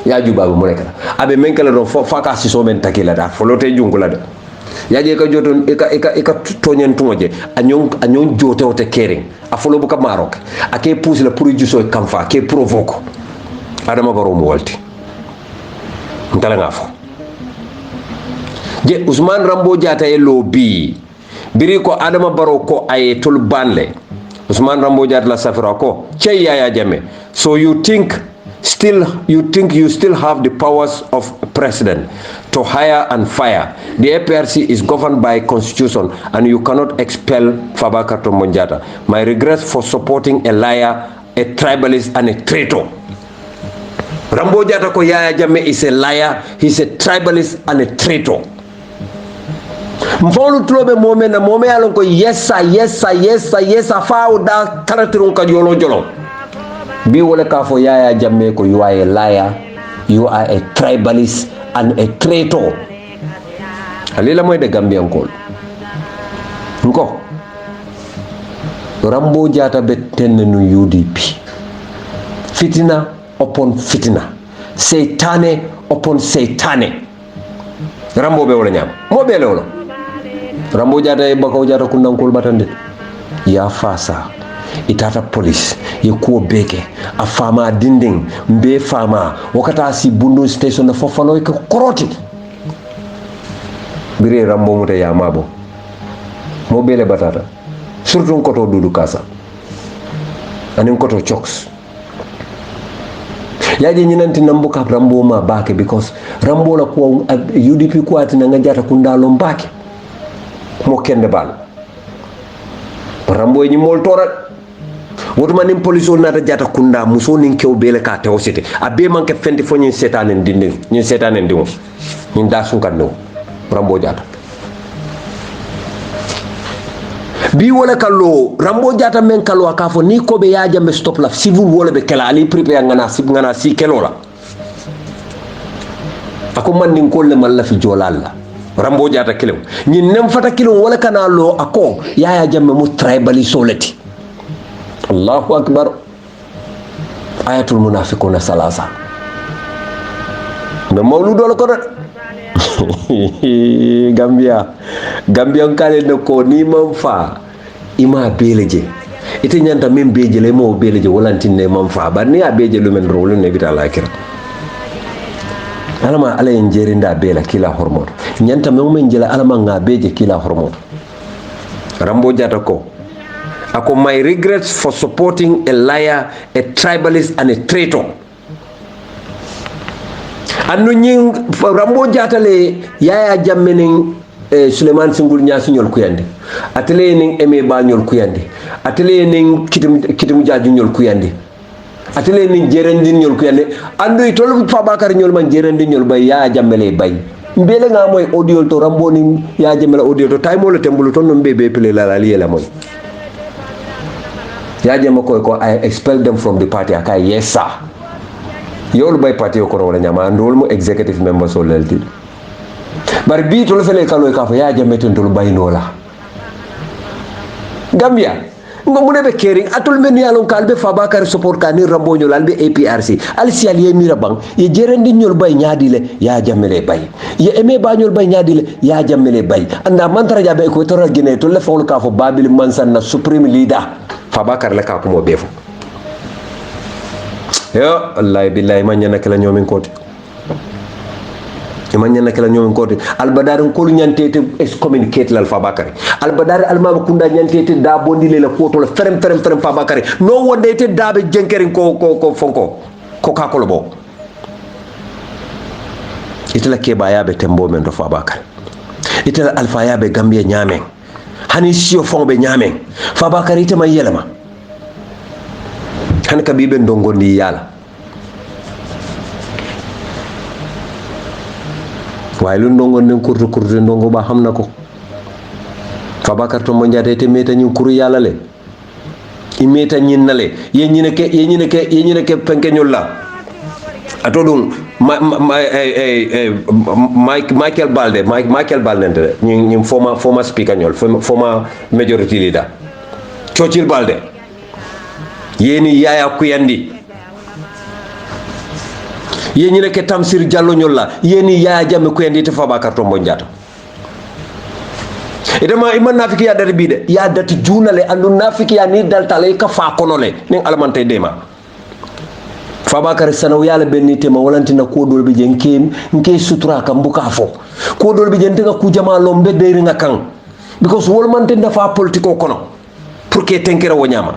ya jubabu mo nekata abe menkala don faka si so men takila da folote jungula da yaje ka joton e ka tonyen tungoje anyon jote o te kering afolo bu ka marok ake pousse la pour juso kamfa ke provoque Adama Barrow mo walti ngala ngafo je Usman Rambo Jata e lobi biri ko Adama Barrow ko ay tul banle Usman Rambo Jata la safira ko cey Yaya Jammeh so you think you still have the powers of president to hire and fire. The APRC is governed by constitution and you cannot expel Fabakar Tombong Jatta. My regrets for supporting a liar, a tribalist and a traitor. Rambo Jata ko Yaya Jammeh is a liar, he's a tribalist and a traitor. Mfolu tulobe mome na mome alon ko yes faaw da taratirun ka jolo jolo bi wala ka fo Yaya Jammeh ko you are a liar, you are a tribalist and a traitor. Alila moy de Gambian ko nko Rambo Jata be tenenu UDP fitina upon fitina, Seytane upon Seytane. Rambo be wala nyam mo be lewlo Rambo Jata e bakaw Jata kundankol batande ya fasa itata police ye ko beke a fama dinding mbe fama wakata si bundu station na fofano ko koroti bire Rambo mute ya mabo mo bele batata surtout koto dudu kasa anin koto chokes yaje nyinanti nambuka Rambo ma bake because Rambo la ko UDP ko atina nga Jata kundalo mbake mo kende bal rambo ni mol tora wotuma nim police on nata jata kunda muso nin kew bele ka tew sete abe man ke fendi fo ni setanen dindin ni setanen dimo ni da sun kan no rambo jata bi wala kallo rambo jata men kallo aka fo ni ko be yaaja me stop la civil wala be kala ali prepare ngana si kelola ako man nin ko le man la fi jolalla rambo jata kilo ni nem fata kilo wala kana lo ako yaya jamme mu tribali solati Allahu akbar ayatul munafiquna salasa be mawludo ko Gambia kale no ko ni man fa ima beleje ite nyanta men beje le mo beleje walantine man fa bar ni a beje lu men rolu ne bita lakir alama ala en jerinda bela kila hormoto nyanta men jela alama nga beje kila hormoto rambo jata ko ako my regrets for supporting a liar, a tribalist and a traitor. Anu nying rambo jatale yaya jammening Suleiman Singul Nyasi nyol kuyande atele ning eme ba nyol kuyande atele ning kitim jaaju nyol kuyande atele ning jerendi nyol kuyande andu tol Fabakary nyol man jerendi nyol bay yaya jammele bay mbele nga moy audio to rambo ning yaya jammele audio to tay mo le tembulu ton no mbebe pele la liela moy yaya jamme ko I expel them from the party aka yes sir yolu bay party ko wala nyama ndol mo executive member so lelti bar bi to fele kalo ka fa ya jameten to baynola Gambia ngo mu be kering atul men yalon kalbe Fabakary support ka ni rambo nyol albe APRC al sial ye mira bang ye jerendi nyol bay nyaadile ya jamele bay ye eme ba nyol bay nyaadile ya jamele bay anda mantara jabe ko to ragine to le fawol ka fo babil mansan na supreme leader Fabakary la ka ko mo befo yo wallahi billahi man nyana kala nyomin koti man nyana kala nyomin koti albadar ko nyantete excommunicate lal Fabakary albadar almama kunda nyantete da bondile la foto la ferem Fabakary no wondete dabe jenkerin ko fonko ko kakolo bo itala keba yabe tembo men do Fabakary itala alfa yabe Gambia nyamen hani sio fonbe nyamen Fabakary itama yelama han ka bibe ndongondi yala way lu ndongondi kurtu ndongo ba xamna ko Fabakary to monjate te meta ñi kuru yala le i meta ñin nale ye ñine ke penke ñol la atodum Michael Balde ñi former speaker ñol former majority leader Churchill Balde yeni yaya kuyandi yeni ne ke Tamsir Jallo nyolla yeni yaya jamme kuyandi te Fabakary to mbonjata edema iman nafiki ya dari bide ya dati junale andu nafiki ya ni daltale ka fa konole ning alamante dema Fabakary sanaw yala benni tema walantina ko dolbe je nke sutura kam buka fo ko dolbe je ntenga ku jama lombe deeri nga kan because wolmante dafa politiko kono pour que tenkere wonyama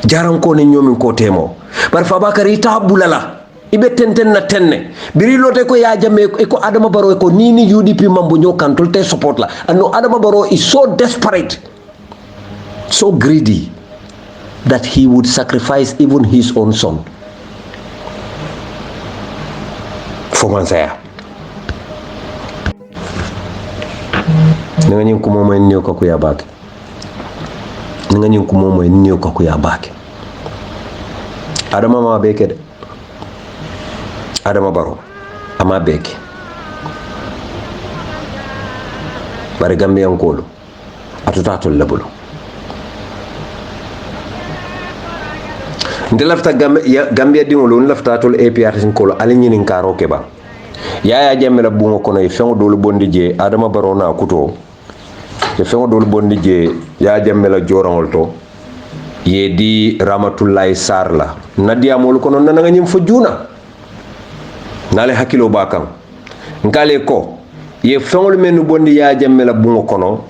jaran ko ne nyomin ko temo bar Fabakary ta bulala ibe tenten na tenne biri lote ko ya jamme ko Adama Barrow ko nini UDP mambo nyokan tolte support la and Adama Barrow is so desperate, so greedy that he would sacrifice even his own son for Mansaya. Nga nyim ko momo en niyo ko ya bak nga ñin ko momo en niyo ko ya bak Adama ma beke de Adama Barrow ama beke bari Gambian kolo atutato labulo nde lafta Gambia dingolo lafta tol APRC kolo ali ñinin karo keba yaya jamme la bungo kono e fengo dolu bondi je Adama Barrow na kuto e fengo dolu bondi je ya jamme la jorangol to ye di Ramatoulaye Sarr la nadia mol kono nana nga ñim fo juna nale hakilo bakam ngale ko ye fengo men bondi ya jamme la bungo kono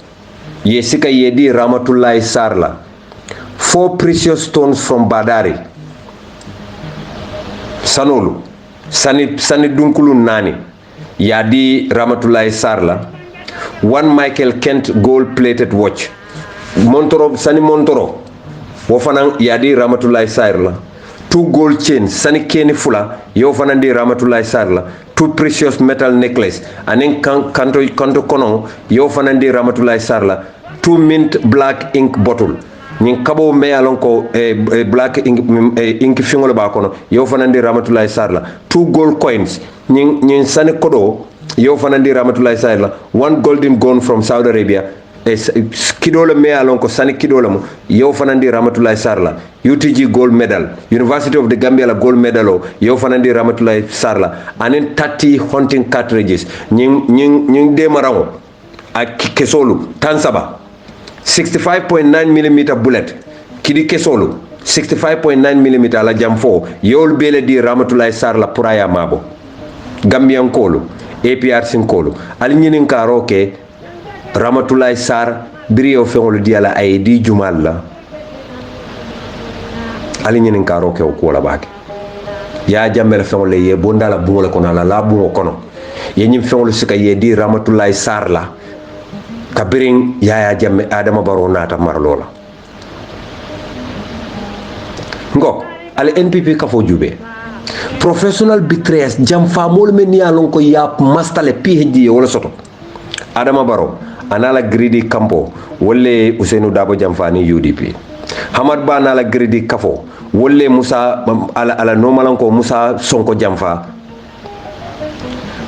ye sika ye di Ramatoulaye Sarr la 4 precious stones from Badari sanolu sani dunkulu nani ya di Ramatoulaye Sarr la 1 Michael Kent gold plated watch montoro sani montoro wo fanan yadi Ramatulahi Sarr la 2 gold chain sani keni fula yo fanan di Ramatulahi Sarr la 2 precious metal necklace anin kanto kono yo fanan di Ramatulahi Sarr la 2 mint black ink bottle ñing kabo me alon ko black ink fingol ba kono yo fanan di Ramatulahi Sarr la 2 gold coins ñing sani kodo yo fanan di Ramatulahi Sarr la 1 golden gun from Saudi Arabia kidola me alon ko sani kidola mo yow fanandi Ramatulahi Sarr la UTG gold medal University of the Gambia la gold medal o yow fanandi Ramatulahi Sarr la anen 30 hunting cartridges ñing de marawo ak kesolu tansaba 65.9 mm bullet kidi kesolu 65.9 mm la jam fo yowol bele di Ramatulahi Sarr la puraya mabo Gambian kolu APR sin kolu al ñinin karo ke Ramatulahi Sarr biriyo feŋolu diyala a ye di jumal la ali ñinin karo ke o kuwo la baake ya jambele feŋolu le ye bonda la buŋo le kono a la la buŋo kono ye ñiŋ feŋolu sika ye di Ramatulahi Sarr la ka biriŋ yaya jamme Adama Barrow naata marlo la ngo ali NPP kafo jube professional betrayers jam famolu men ya lon ko ya mastale PhD wala soto Adama Barrow anala gridi kampo wolle Ousseynou Dabo Jamfani UDP Hamad Ba anala gridi kafo wolle Musa ala nomalanko Musa Sonko Jamfa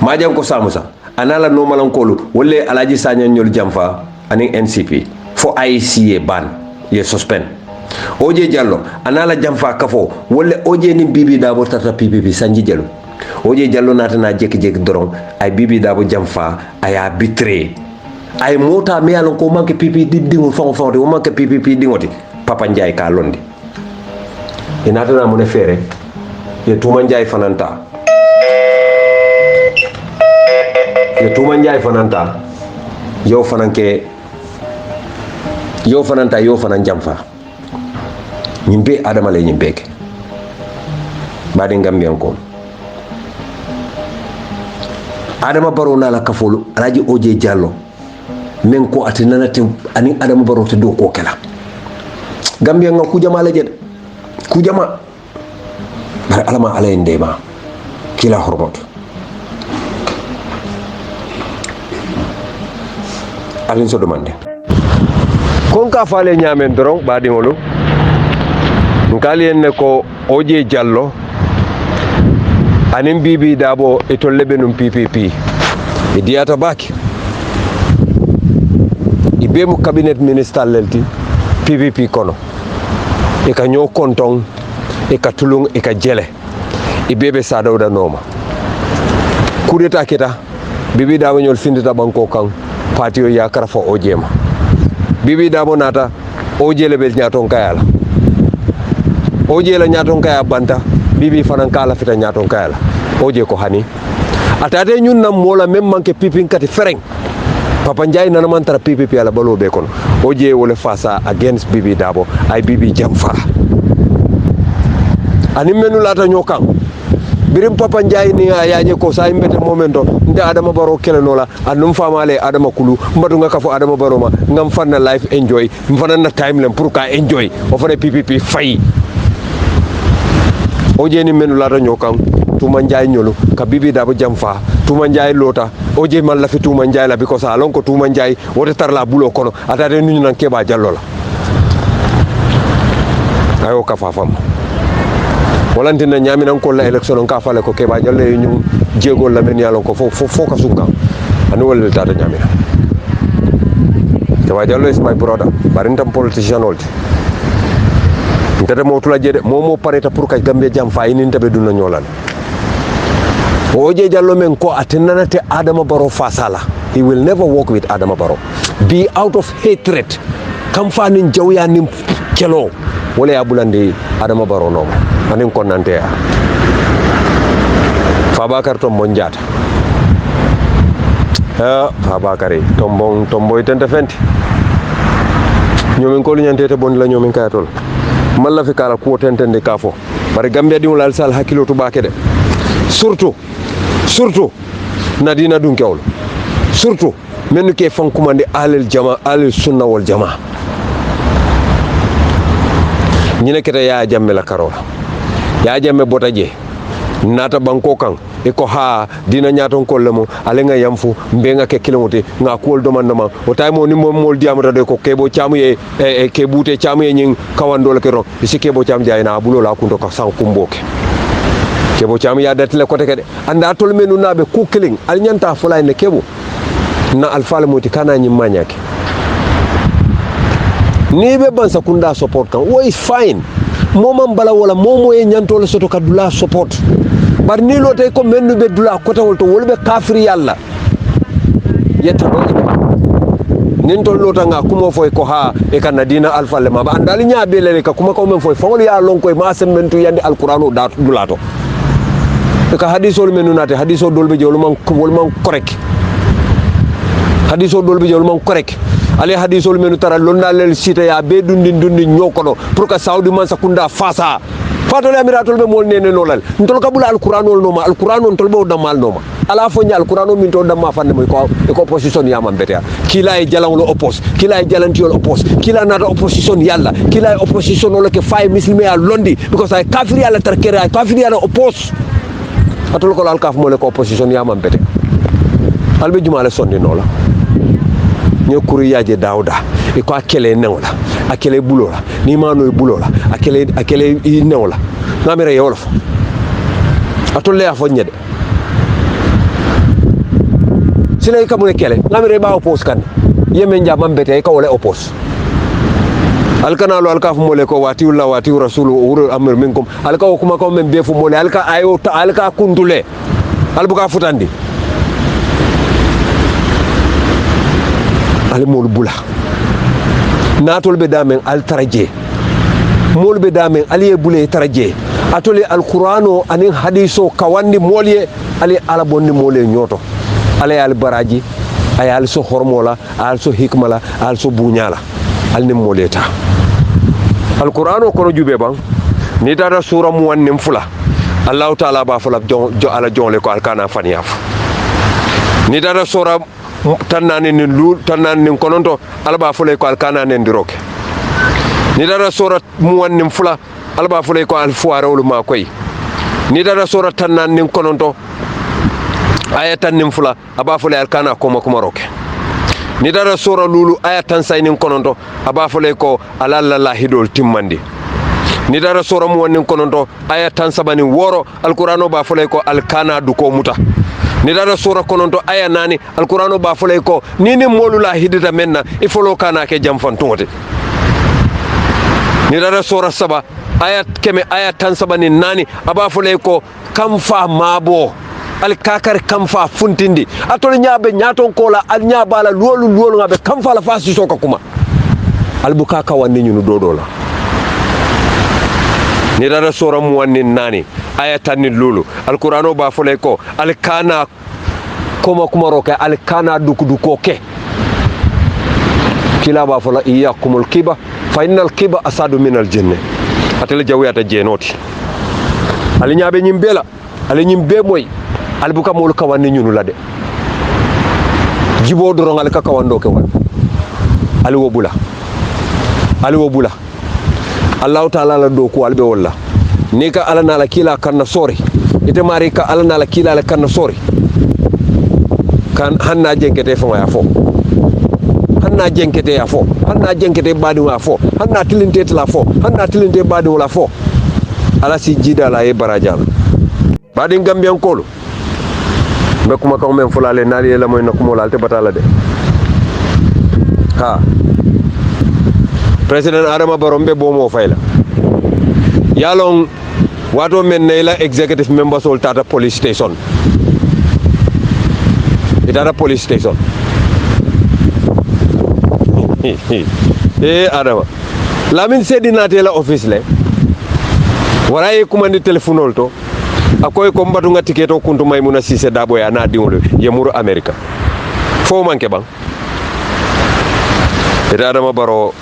Majanko Samusa anala nomalankolu wolle Alaji Sanya Nyol Jamfa ani NCP fo ICA ban ye suspend Oje Jallo anala Jamfa kafo wolle Oje ni Bibi Dabo tata PPP Sanji Jallo Oje Jallo natana jeki doron ay Bibi Dabo Jamfa aya bitre ay mota me alon ko manke PPP dingo fon de o manke PPP dingoti Papa Ndiaye ka londi inatana mo ne fere ye Tuma Ndiaye fananta yo fananke yo fanan jamfa ñimbe Adama lay ñimbeke badi Gambian ko Adama Barrow na la kafolu Alaji Oje Jallo men ko atinana te ani Adama Barrow te do ko kala Gambia nga ku jama la jed ku jama bar alama alay ndema kila hormot alin so demande kon ka faale ñamen doron badi ngolu ngali en ko Oje Jallo anin Bibi Dabo e to lebenum PPP e diyata baki be mu cabinet minister lelti PPP kono e ka ñoo konton e ka tulung e ka jele e bebe sadawda noma coup d'état kita Bibi Dabo ñol findita banko kan patio ya karfa Ojema Bibi Dabo nata Oje le bel ñaton kayala Oje la ñaton kaya banta Bibi fanan kala fita ñaton kayala Oje ko hani atate ñun nam mola même manke pipin kati fereng Papa Ndiaye nana man tara PPP ala balo be kono Oje wole fasa against Bibi Dabo ay Bibi Jamfa ani menu lata ñokan birim Papa Ndiaye ni ayaje ko sa imbete momento nde Adama Barrow kelenola anum famale Adama Kulu mbatu nga kafo Adama Barrow ma ngam fanna life enjoy mfana na time lem pour ka enjoy o fane PPP fay Oje ni menu lata ñokan Tuma Ndiaye ñolu ka Bibi Dabo Jamfa Tuma Ndiaye lota Oje man la fi Tuma Ndiaye la because alon ko Tuma Ndiaye wote tar la bulo kono atade ñu nan Keba Jallo la ayo ka fafam walantina ñami nan ko la election ka fale ko Keba Jallo ñu jego la men yalon ko fo ka sunga anu wala tata ñami Keba Jallo is my brother barintam politician old ngata mo tula jede mo pareta pour ka Gambia jam fa ini tabe dunna ñolal Oje Jallo men ko atenanate Adama Barrow fasala he will never work with Adama Barrow be out of hatred kam fanin jawya nim kelo wala ya bulande Adama Barrow no anin konante ya Fabakar to monjata Fabakare tombo itente fenti ñomin ko lu ñantete bon la ñomin kayatol malla fi kala ko tentende kafo bare Gambia di wala sal hakilo to bakede surtout nadina dun kewol surtout men ke fon kumande alel jama alel sunna wal jama ñine kete ya jamme la karola ya jamme bota je nata banko kan e ko ha dina nyaton kollemo ale nga yamfu mbenga ke kilomote nga kol domandama o tay mo ni mol diamata de ko kebo chamu e ke bute chamu e nyin kawandol ke ron isi kebo cham jayna bulo la kunto ka san kumboke kebo cham ya datle ko teke de anda tol menu nabe ku kiling al nyanta fulay ne kebo na alfal moti kana nyi manyake ni be ban sakunda support kan wo is fine momam bala wala momo e nyantol soto kadula support bar ni lote ko mennu be dula kotawol to wolbe kafiri yalla yetta do nin to lota nga kumo foy ko ha e kan dina alfalle ma ba andal nya be lele ka kuma ko men foy fawol ya lon koy ma sem mentu yandi alqur'anu da dulato e ka hadisol menu nate hadiso dolbe jewlu man correct hadiso dolbe jewlu man correct ale hadisol menu tara lonna lel sita ya be dundi nyokodo pour que saudi man sakunda fasa fatole amiratol be mol nene nolal ntol kabula alquranol noma alquranol tol be damal noma ala fo nya alquranol min to damma fande moy ko opposition ya man betea kila e jalanglo oppos kila e jalantiol oppos kila nata opposition yalla kila e opposition lo ke fay muslimi ya londi because ay kafiri ala tarkere ay kafiri ala oppos atol ko alkaf mo le ko opposition ya man bete albe jumala sonni nola nye kuru yaje dauda e ko akele newola akele bulola ni mano e bulola akele newola ngamere yolof atolle afo nyede sile kamune kele ngamere ba opos kan yemen jam bete ko wala opos alkanalo alka fu mole ko wati ulla wati rasulu uru amir minkum alka kuma ko men befu mole alka ayo alka kundule albuka futandi al mol bula natol be damen al taraje mol be damen ali bule taraje atole alqur'ano anin hadiso kawandi molye ali ala bonni mole nyoto ali al baraji ay al so hormola al so hikmala al so bunyala al nim moleta alqur'ano ko jube bang ni tata sura mu wannim fula allah taala ba fula jo ala jonle ko alkana faniyaf ni tata sura tannani ni lul tannani ni kononto alba fulay ko alkana nen diroke ni dara sura muwannim fula alba fulay ko al fuarewlu ma koy ni dara sura tannani ni kononto ayatan nim fula aba fulay alkana ko makuma roke ni dara sura lulu ayatan say nin kononto aba fulay ko alalla la hidol timmandi ni dara sura muwannim kononto ayatan sabani woro alqur'ano ba fulay ko alkana du ko muta ni dara sura kononto aya nani alqur'ano ba fulay ko nini molula hidita menna ifolo kana ke jamfantote ni dara sura saba aya keme aya tan sabani nani aba fulay ko kamfa mabo al kakar kamfa funtindi atol nyaabe nyaton kola al nyaabala lolu ngabe kamfa la fasi soka kuma albuka ka wanni nyunu dodola ni dara sura mu wanni nani ayatan ni lulu alqur'ano ba fulay ko alkana kuma roke alkana duku ke kila ba fula iyakumul kiba fa innal kiba asadu minal jinni atele jawiyata jenoti ali nyaabe nyimbela ali nyimbe moy albuka mol kawanni nyunu lade jibo do rongal ka kawando ke wal ali wobula allah taala la do ko albe walla ni ka alana la kila kanna sori ite mari ka alana la kila la kanna sori kan hanna jenkete fo ya fo hanna jenkete ya fo hanna jenkete badi wa fo hanna tilinte la fo hanna tilinte badi wala fo ala si jida la e barajal badi gambian kolo be kuma ko men fulale nali la moy nakumo lalte batala de ha president adama barombe bomo fayla yalong wato men neyla executive members ol tata police station itara police station adama lamin sedina tela office le waray commande telephone to akoy ko mbatu ngati keto kuntu maymuna sise dabo ya na diwlo yemuru america fo manke bang ita adama baro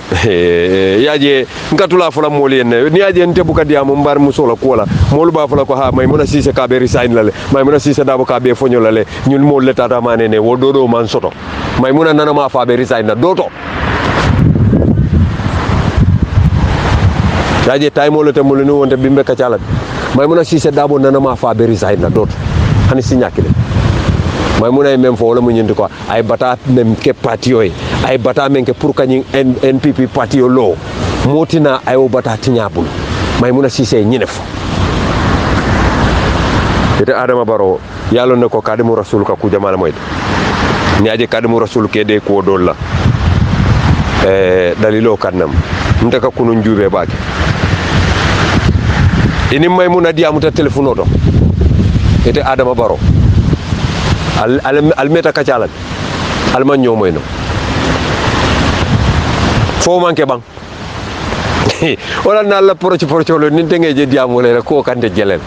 yaje ngatula fula moli en ni yaje nte buka diamo mbar musola kola molu ba fula ko ha maymuna sise ka be resign lale maymuna sise dabo ka be fonyo lale ñun mo le tata manene wo dodo man soto maymuna nana ma fa be resign na doto daje time le temul ni wonte bimbe ka cala Maymuna Cissé Dabo nana ma fa be resign na dot hani si ñakile Maymuna même fo wala mu ñindi ko ay bata nem ke parti yoy ay bata men ke pour kañi NPP parti yo lo motina ay o bata tiñabul Maymuna Cissé ñinef ite Adama Barrow yalo ne ko kadimu rasul ka ku jamala moy ñaaje kadimu rasul ke de ko dol la dalilo kannam ntaka kunu njube baake ini Maymuna diamuta telephone to ite Adama Barrow al meta kacalan al man ñomoy no fo manke bang wala na la poroci lo ninte ngeje diamu le ko kante jelen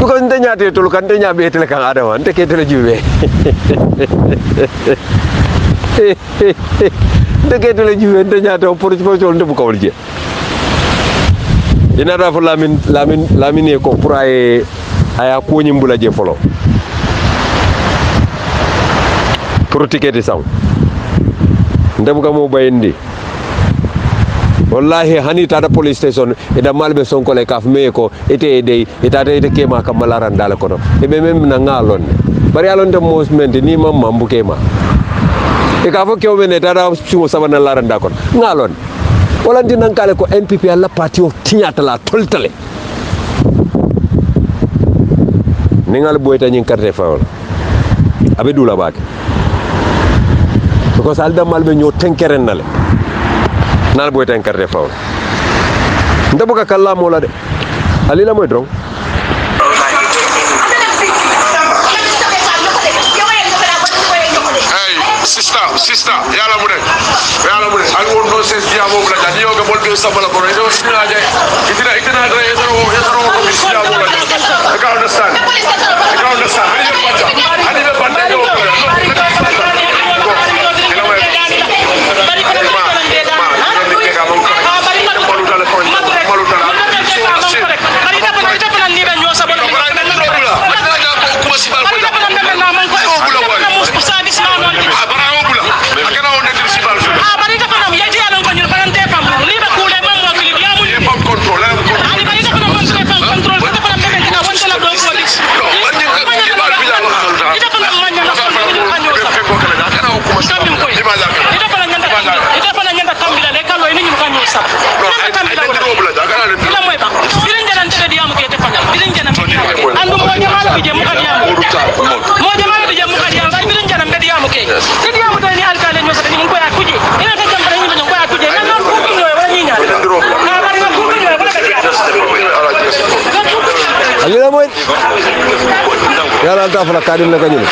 ko nte ñaate tolu kante ñabe tele kan Adama nte ke tele jube nte ke tele jube nte ñaate poroci lo nte bu kawul je ina rafu lamin ko pour ay aya ko nyimbula je folo pour ticket saw ndem ka mo bayindi wallahi hani tata police station ida malbe sonko le kaf me ko ete dey itata ite kema kam malaran dala kono e be mem na ngalon bari alon de movement ni mam mambu kema e ka fo kewbe ne tata sumo sabana laran da kono ngalon wala ndi nankale ko NPP alla parti o tiñata la toltale ningal boyta nyin carte fawol abe dula baake ko sal damal be ñoo tenkeren nale nal boyta en carte fawol ndabuka kala mo la de ali la moy drong Sister, yala mu ne al won no ses dia mo la jani yoga bol be sabala ko do sina je itina dra yesaro ko bi dia mo la I can understand hani be banda yo alila moy yalla anta fala kadin la kanyul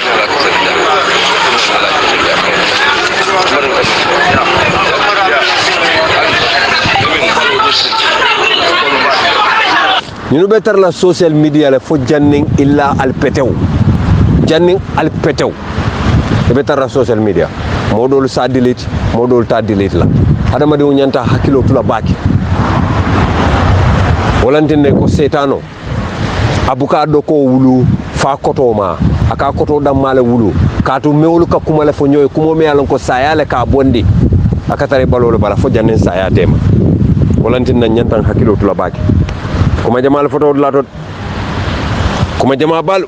ñunu betar la social media la fo janning illa al petew e betar la social media modol sa delete modol ta delete la adama de ñanta hakilo tula baki volantine ko setano abuka do ko wulu fa koto ma aka koto dam mala wulu katu mewlu ka kuma le fo nyoy kumo me alon ko sayale ka bondi aka tare balolo bala fo jannen saya tema volantine na ñantan hakilo tula baki kuma jamal foto la tot kuma jama bal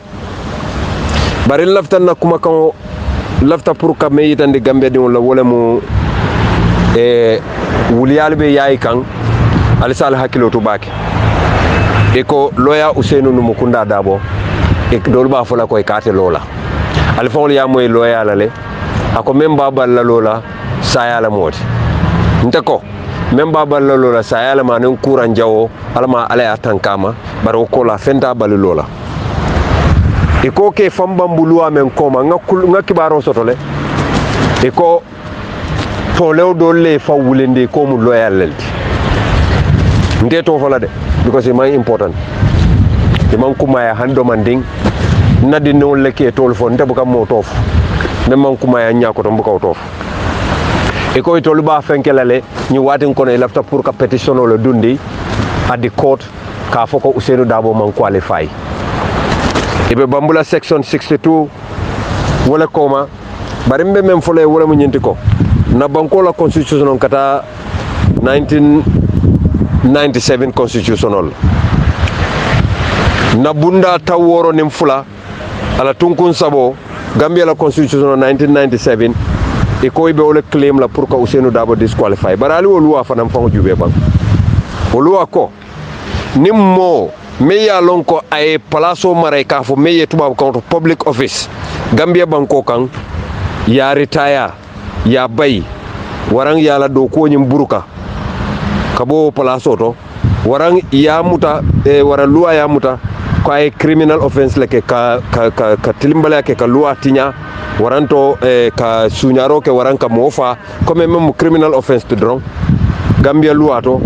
bari laftan na kuma kan lafta pour ka me yitande gambe di wala mu wuliyal be yayi kan alisal hakilo to baki eko loya Ousseynou Numukunda Dabo e dol ba fola koy kate lola alfon ya moy loya la le ako memba balla lola sayala moti ntako memba balla lola sayala manen kuran jawo alma ala atankama baro ko la fenta bal lola eko ke fambambulu amen koma ngakki baro sotole eko to lew dolle fa wulende ko mu loya lelti nde to fola de because it's very important man kuma ya hando manding nadi no leke tol fo nte buka mo tof ne man kuma ya nyako to buka tof e ko tol ba fenkelale ni watin kono e lafta pour ka petition le dundi at the court ka foko Ousseynou Dabo man qualify e be bambula section 62 wala koma barimbe mem fole wala mu nyinti ko na banko la constitution kata 19 1997 constitutional na bunda taworo nim fula ala tunkun sabo Gambia la constitution 1997 e ko be wala claim la pour que Ousainou Darboe disqualify barali wolu wa fanam fango jube bang wolu ko nim mo me ya lon ko ay palaaso maray ka fo me tuba ko public office Gambia banko kan ya retire ya bay warang yala do ko nyim buruka kabo palaaso to warang ya muta wara luwa ya muta ko ay criminal offense leke ka tilimbala ke ka luwa tinya waranto ka sunyaro ke waranka mofa comme même criminal offense to drong Gambia luwa to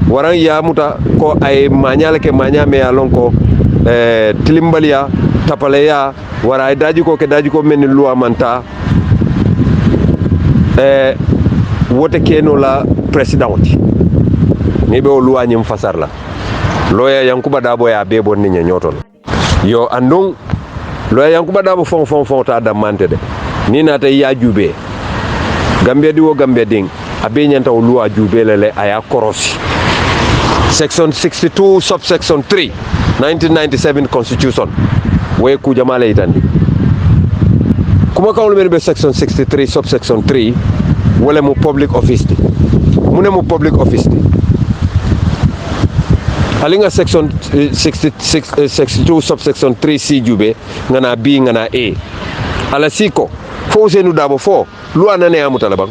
warang ya muta ko ay manyale ke manya me alon ko tilimbalia tapaleya wara ay daji ko men luwa manta wote keno la president ni be o luwa nyim fasar la loya Yankuba Darboe ya bebo ni nyotol yo andung loya Yankuba Darboe fon ta damante de ni na tay ya jube Gambia di wo Gambia ding abe nyanta o luwa jube lele aya korosi section 62 subsection 3 1997 constitution we ku jamale itandi kuma kawul men be section 63 subsection 3 wala mu public office di mune mu public office di alinga section 62 subsection 3C jube ngana B ngana A ala siko fo Ousainou Darboe fo loi nane amuta la bang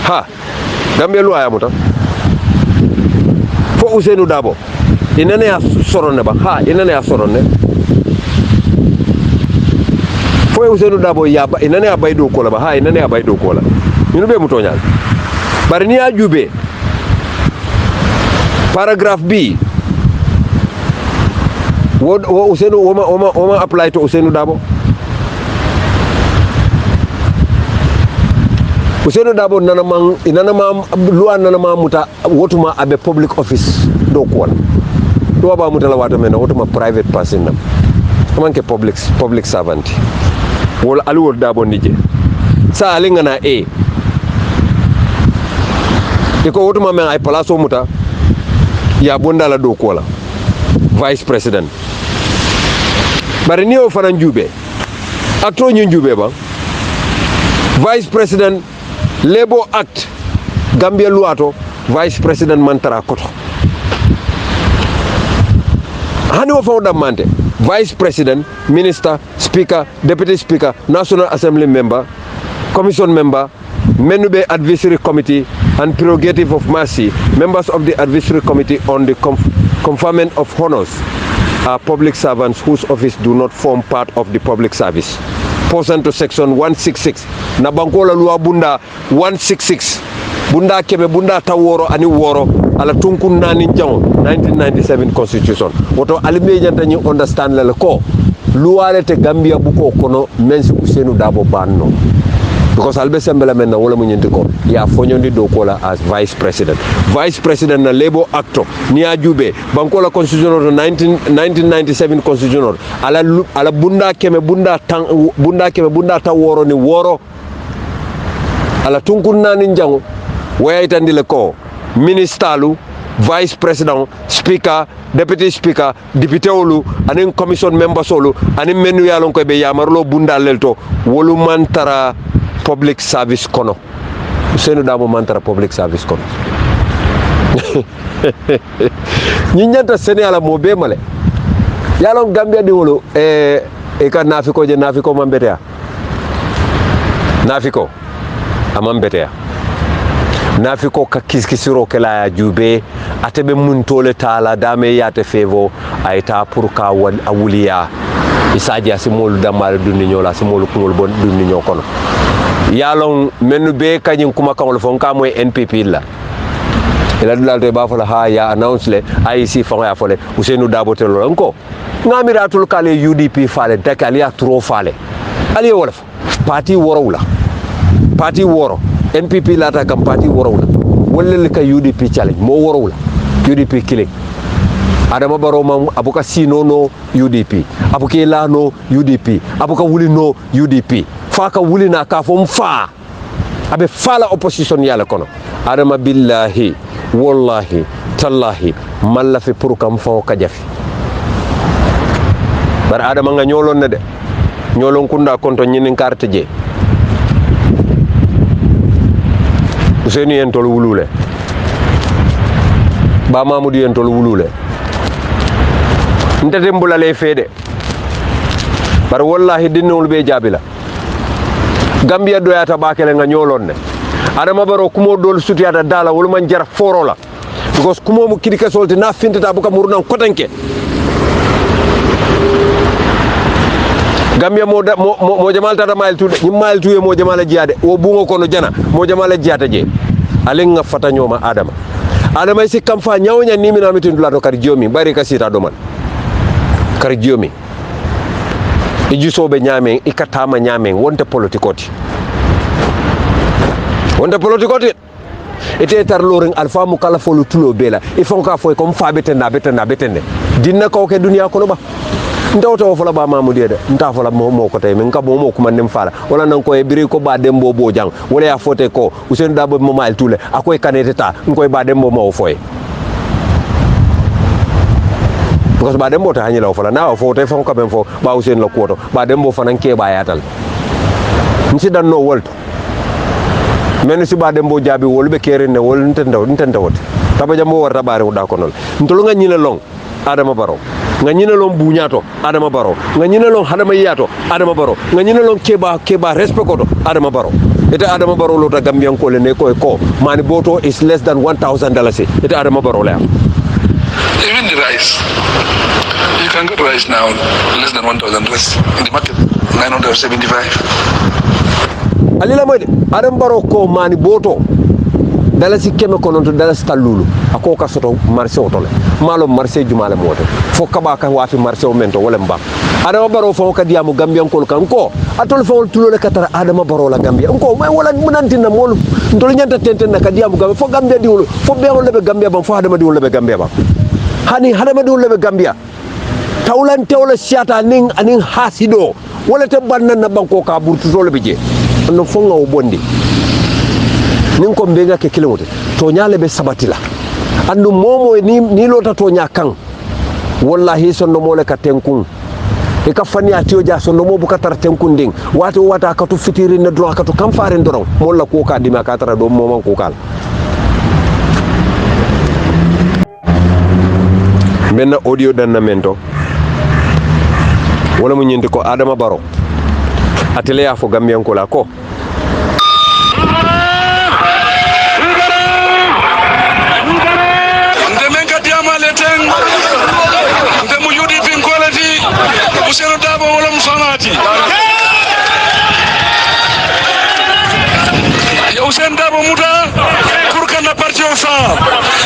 ha Gambia loi amuta fo Ousainou Darboe inane ya soronne bang ha inane ya soronne fo Ousainou Darboe ya inane ya baydo ko la ba ha inane ya baydo ko la ñu be mu toñal bari ni ya jube paragraph B wo Ousainou woma apply to Ousainou Darboe Ousainou Darboe nana loi nana ma muta wotuma abe public office do ko to ba muta la wata men wotuma private person nam manke public servant wol alu Darboe nije sa alinga na iko wotuma men ay place muta ya bonda la do ko la vice president bari ni o fana njube acto ñu njube ba vice president Labour Act Gambia luato vice president mantara koto hani o fawda mante vice president minister speaker deputy speaker national assembly member commission member Menube Advisory Committee and Prerogative of Mercy, members of the Advisory Committee on the Conferment of Honors are public servants whose office do not form part of the public service. Pursuant to section 166, na bankola luwa bunda 166, bunda kebe bunda taworo ani woro ala tunkun nani jango 1997 constitution. Woto alime janta ni understand lele ko luwa te Gambia buko kono mensi Ousainou Darboe banno. Because albe sembela menna wala mu ñenti ko ya foñondi do ko la as vice president na Labour Act ni ajube banko la constitution 1997 constitution ala bunda keme bunda ta woro ni woro ala tunkun nani njango wayitandi le ko ministalu vice president speaker deputy speaker député olu anin commission members olu anin menu yalon ko be yamarlo bunda lelto wolu mantara public service kono Ousainou Darboe mantara public service kono ñi ñanta Sénégal mo be male yalon Gambia di wolo e ka nafiko mambetea nafiko amambetea nafiko ka kiskisiro kala ya jube atebe muntole tala dame yate fevo ayta pour ka awuliya isaji asimolu damal dundi nyola asimolu kumol bon dundi nyokono yalon menu be kanyin kuma kamol fon ka moy NPP la ila dulal to ba fala ha ya announce le IEC fon ya fole Ousainou Darboe telo encore ngamiratul kale UDP fale dakali ya trop fale ali wolof parti woro NPP la ta kam parti woro wala ka UDP challenge mo woro UDP killing Adama Barrow mam abuka sino no UDP abuka la no UDP abuka wuli no UDP faka wuli na ka fo mfa abe fala opposition yala kono Adama billahi wallahi tallahi malla fi pour kam fawo kajafi bar adama nga ñolon ne de ñolon kunda konto ñinin carte je Ousseynou yen tol wulule ba Mamadou yen tol wulule ndete mbulale fede bar wallahi dinnol be jabila Gambia doyata bakele nga ñolon ne Adama Barrow kumo dol sutiyata dala wol man jar forola because kumo mu kidika solti na fintata buka murnan kotanke Gambia mo jamal tata mail tude ñim mail tuye mo jamal jiade wo bungo kono jana mo jamal jiata je alen nga fata ñoma adama si kam fa ñawnya ni mina mitin dulato kar jiomi bari ka sita do man kar jiomi e jusobe ñame e katama ñame wonte politikoti ite tar loring alfa mu kala folu tulo bela e fonka foy comme fa betenda dinna ko ke dunia ko no ba ndawto fola ba Mamadou de nta fola mo ko tay min ka mo kuma nim fala wala nan ko e biri ko ba dembo bo jang wala ya fote ko Ousseynou Dabo mo mal tule akoy kanete ta ngoy ba dembo mo foy because ba dembo ta hanyila fola na fote fonka ben fo ba Ousseynou la koto ba dembo fanan ke ba yatal nsi dan no wolto men si ba dembo jabi wol be kere ne wol ntenda wot taba jambo warta bare wuda ko non ntolu nga nyina long Adama Barrow nga nyina long buñato Adama Barrow nga nyina long hadama yato Adama Barrow nga nyina long keba respect ko Adama Barrow ita Adama Barrow lota Gambian ko le ne ko mani boto is less than $1,000 ita Adama Barrow le even the rice you can get rice now less than $1,000 in the market 975 alila moy de Adama Barrow ko mani boto dalasi keme ko non to dalasi talulu ako ka soto marché otole malo marché jumale moto fo kaba ka wafi marché o mento wala mba Adama Barrow fo ka diamu Gambian ko kan ko atol fo tulole katara Adama Barrow la Gambia ko may wala munantina mol ndol nyanta tenten na ka diamu Gambia fo Gambia diwlo fo be wala be Gambia bam fo Adama diwlo be Gambia bam hani Adama diwlo be Gambia tawlan tewla siata ning anin hasido wala te banna na banko ka burtu tole be je no fo ngaw bondi nin ko mbenga ke kilomote to nyaale be sabatila andu momo ni lota to nya kan wallahi sonno mole ka tenkun e ka fani atiyo ja sonno mo bu ka tar tenkun ding wata ka to fitiri na dro ka to kam faare ndoro molla ko ka dima ka tara do momon ko kal menna audio danna mento wala mu nyindi ko Adama Barrow atele ya fo Gambian ko la ko Ousseynou Dabo wala mfanati ya Ousseynou Dabo muta pour que na parti au fa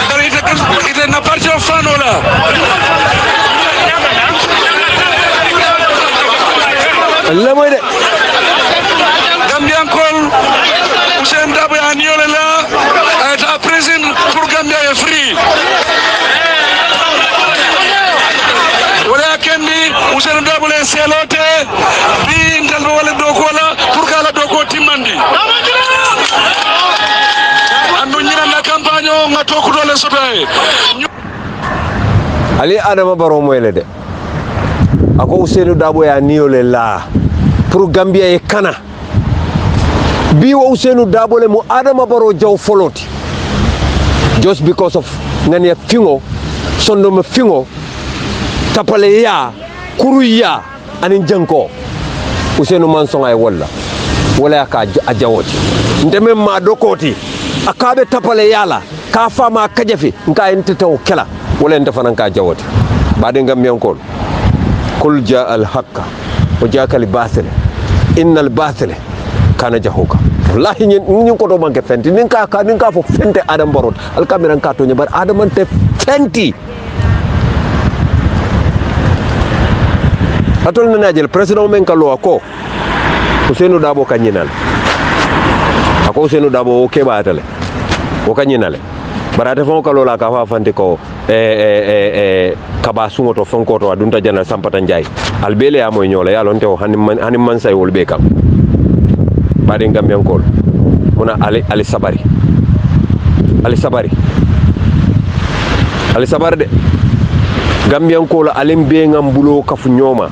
dari ite na parti au fa nola Allah moy de Gambian kol Ousseynou Dabo ya niole la ta prison pour Gambia est free Ousseynou Dabo len selote bi ndal wala doko la pour kala doko timandi andu nyina na campagne nga toku dole sotay ali Adama Barrow moy le de ako Ousseynou Dabo ya niole la pour Gambia e kana bi wo Ousseynou Dabo le mu Adama Barrow jaw foloti just because of ngani fingo sondo me fingo tapale ya kuruya anin janko Ousseynou Mansong ay wala ka ajawoti ndeme ma dokoti akabe tapale yala ka fama kajafi nka entetaw kala wala enta fanan ka jawoti bade ngam yankol kul jaa al haqq wa jaaka al batil innal batil kana jahuka wallahi ñin ko do manke fenti nin ka fo fente Adama Barrow al kamiran ka to nyabar Adama te fenti atol na jël président men ka lo ko Ousseynou Dabo kanyinal ako Ousseynou Dabo o kebatale o kanyinale barate fon ka lo la ka fa fanti ko kaba sungo to fonko to adunta janal sampata njay albele ya moy nyola ya lonte o hanim man say wol be kam bade ngam yankol muna ali sabari ali sabar de gambian ko la alim be ngam bulo kafu nyoma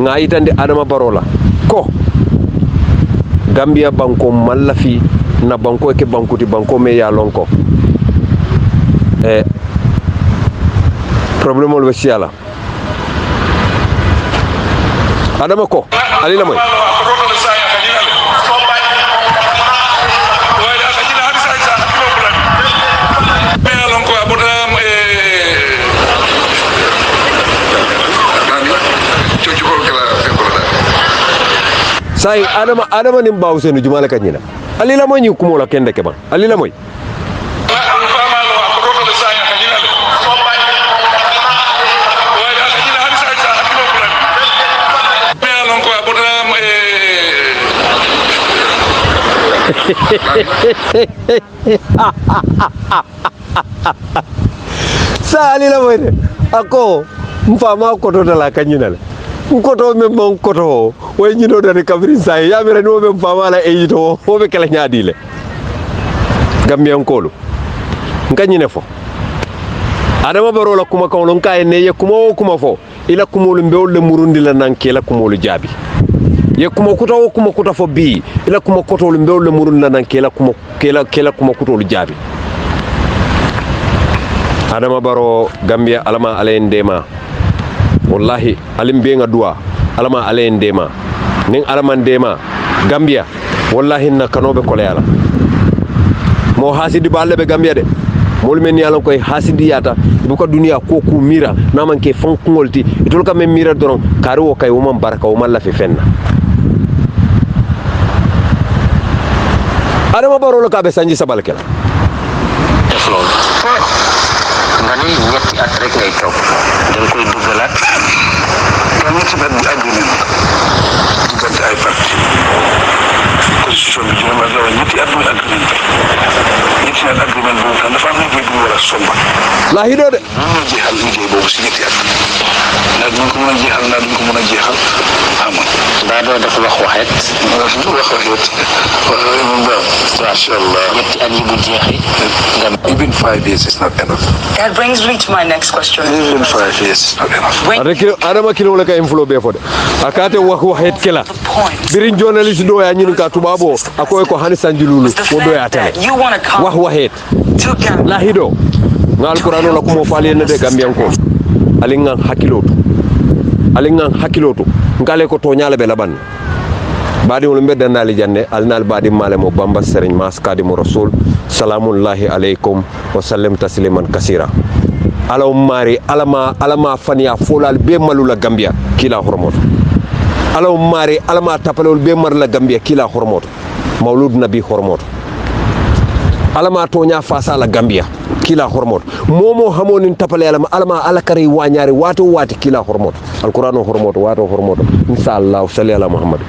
nga itande adama barola ko gambia banko mallafi na banko ke bankuti banko me ya lonko problème ol wasiala adama ko ali la moy say adama nim baw senu jumala kanyina ali la moy ni kumo la kende ke ba ali la moy sa ali la moy de ako mfama ko to la kanyina la koto me mon koto way ñino dane kabri say ya mere no be fama la eyito o be kala nyaadile gambian kolu ngani fo adama baro la kuma ko lon kay ne ye kuma fo ila kumolu mbewle murundi la nanke la kumolu jabi ye kuma kuta fo bi ila kuma kotolu mbewle murundi la nanke la kuma kela kuma kutolu jabi adama baro gambia alama alendema wallahi alim be nga duwa alama alen dema nin alaman dema gambia wallahi na kanobe kole yala mo hasidi balle be gambia de mol men yalla koy hasidi yata bu ko duniya ko ku mira na man ke fon ngolti itol kam mira doron kari wo kay wo man baraka wo man la fi fenna adama barolo ka be sanji sabalkel deflol ngani ñetti at rek ngay tok dang koy dugalat ñetti at bi agreement digante ay parti constitution bi dina ma law ñetti at muy agreement ñetti at agreement bu tan dafa am ñu bu wala somba la hido de ñu jéxal liggéey bobu ci ñetti at nak ñu ko mëna jéxal nak ñu ko mëna jéxal amon da do def wax waxet mashallah ñetti at yi bu jéxé Even 5 years is not enough. That brings me to my next question. Even 5 years is not enough. areke adama kilo la ka inflo be fode akate wax kela birin journalist do ya ñin ka tubabo akoy ko hani sanjululu wo do ya tele You want to come wax to Gambia. la hido ngal qur'ano la ko mo fali ne de gambian ko alingan hakiloto ngale ko to nyaale be laban badi wol mbedda nali janne alnal badi male mo bamba serigne mas kadimu rasul salamullahi alaykum wa sallam tasliman kasira alaw mari alama fania folal be malula gambia kila hormoto alaw mari alama tapalol be marla gambia kila hormoto maulud nabi hormoto alama tonya fasa la gambia kila hormoto momo hamonin tapale alama alakari wanyari wati kila hormoto alqur'ano hormoto wato hormoto inshallah salli ala muhammad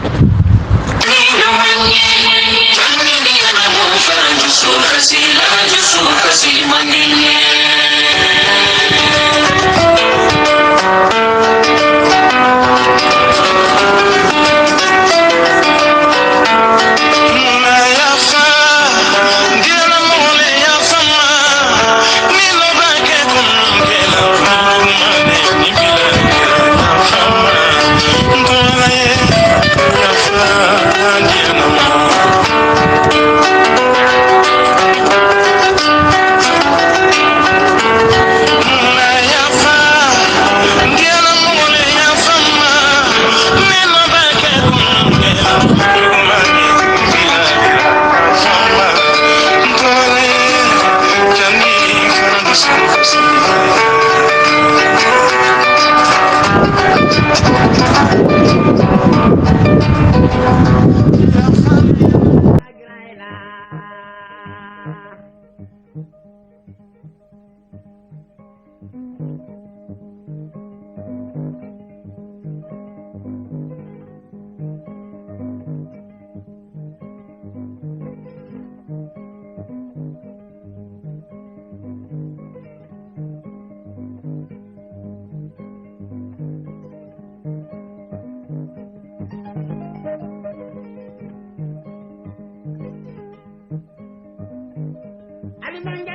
Alimanga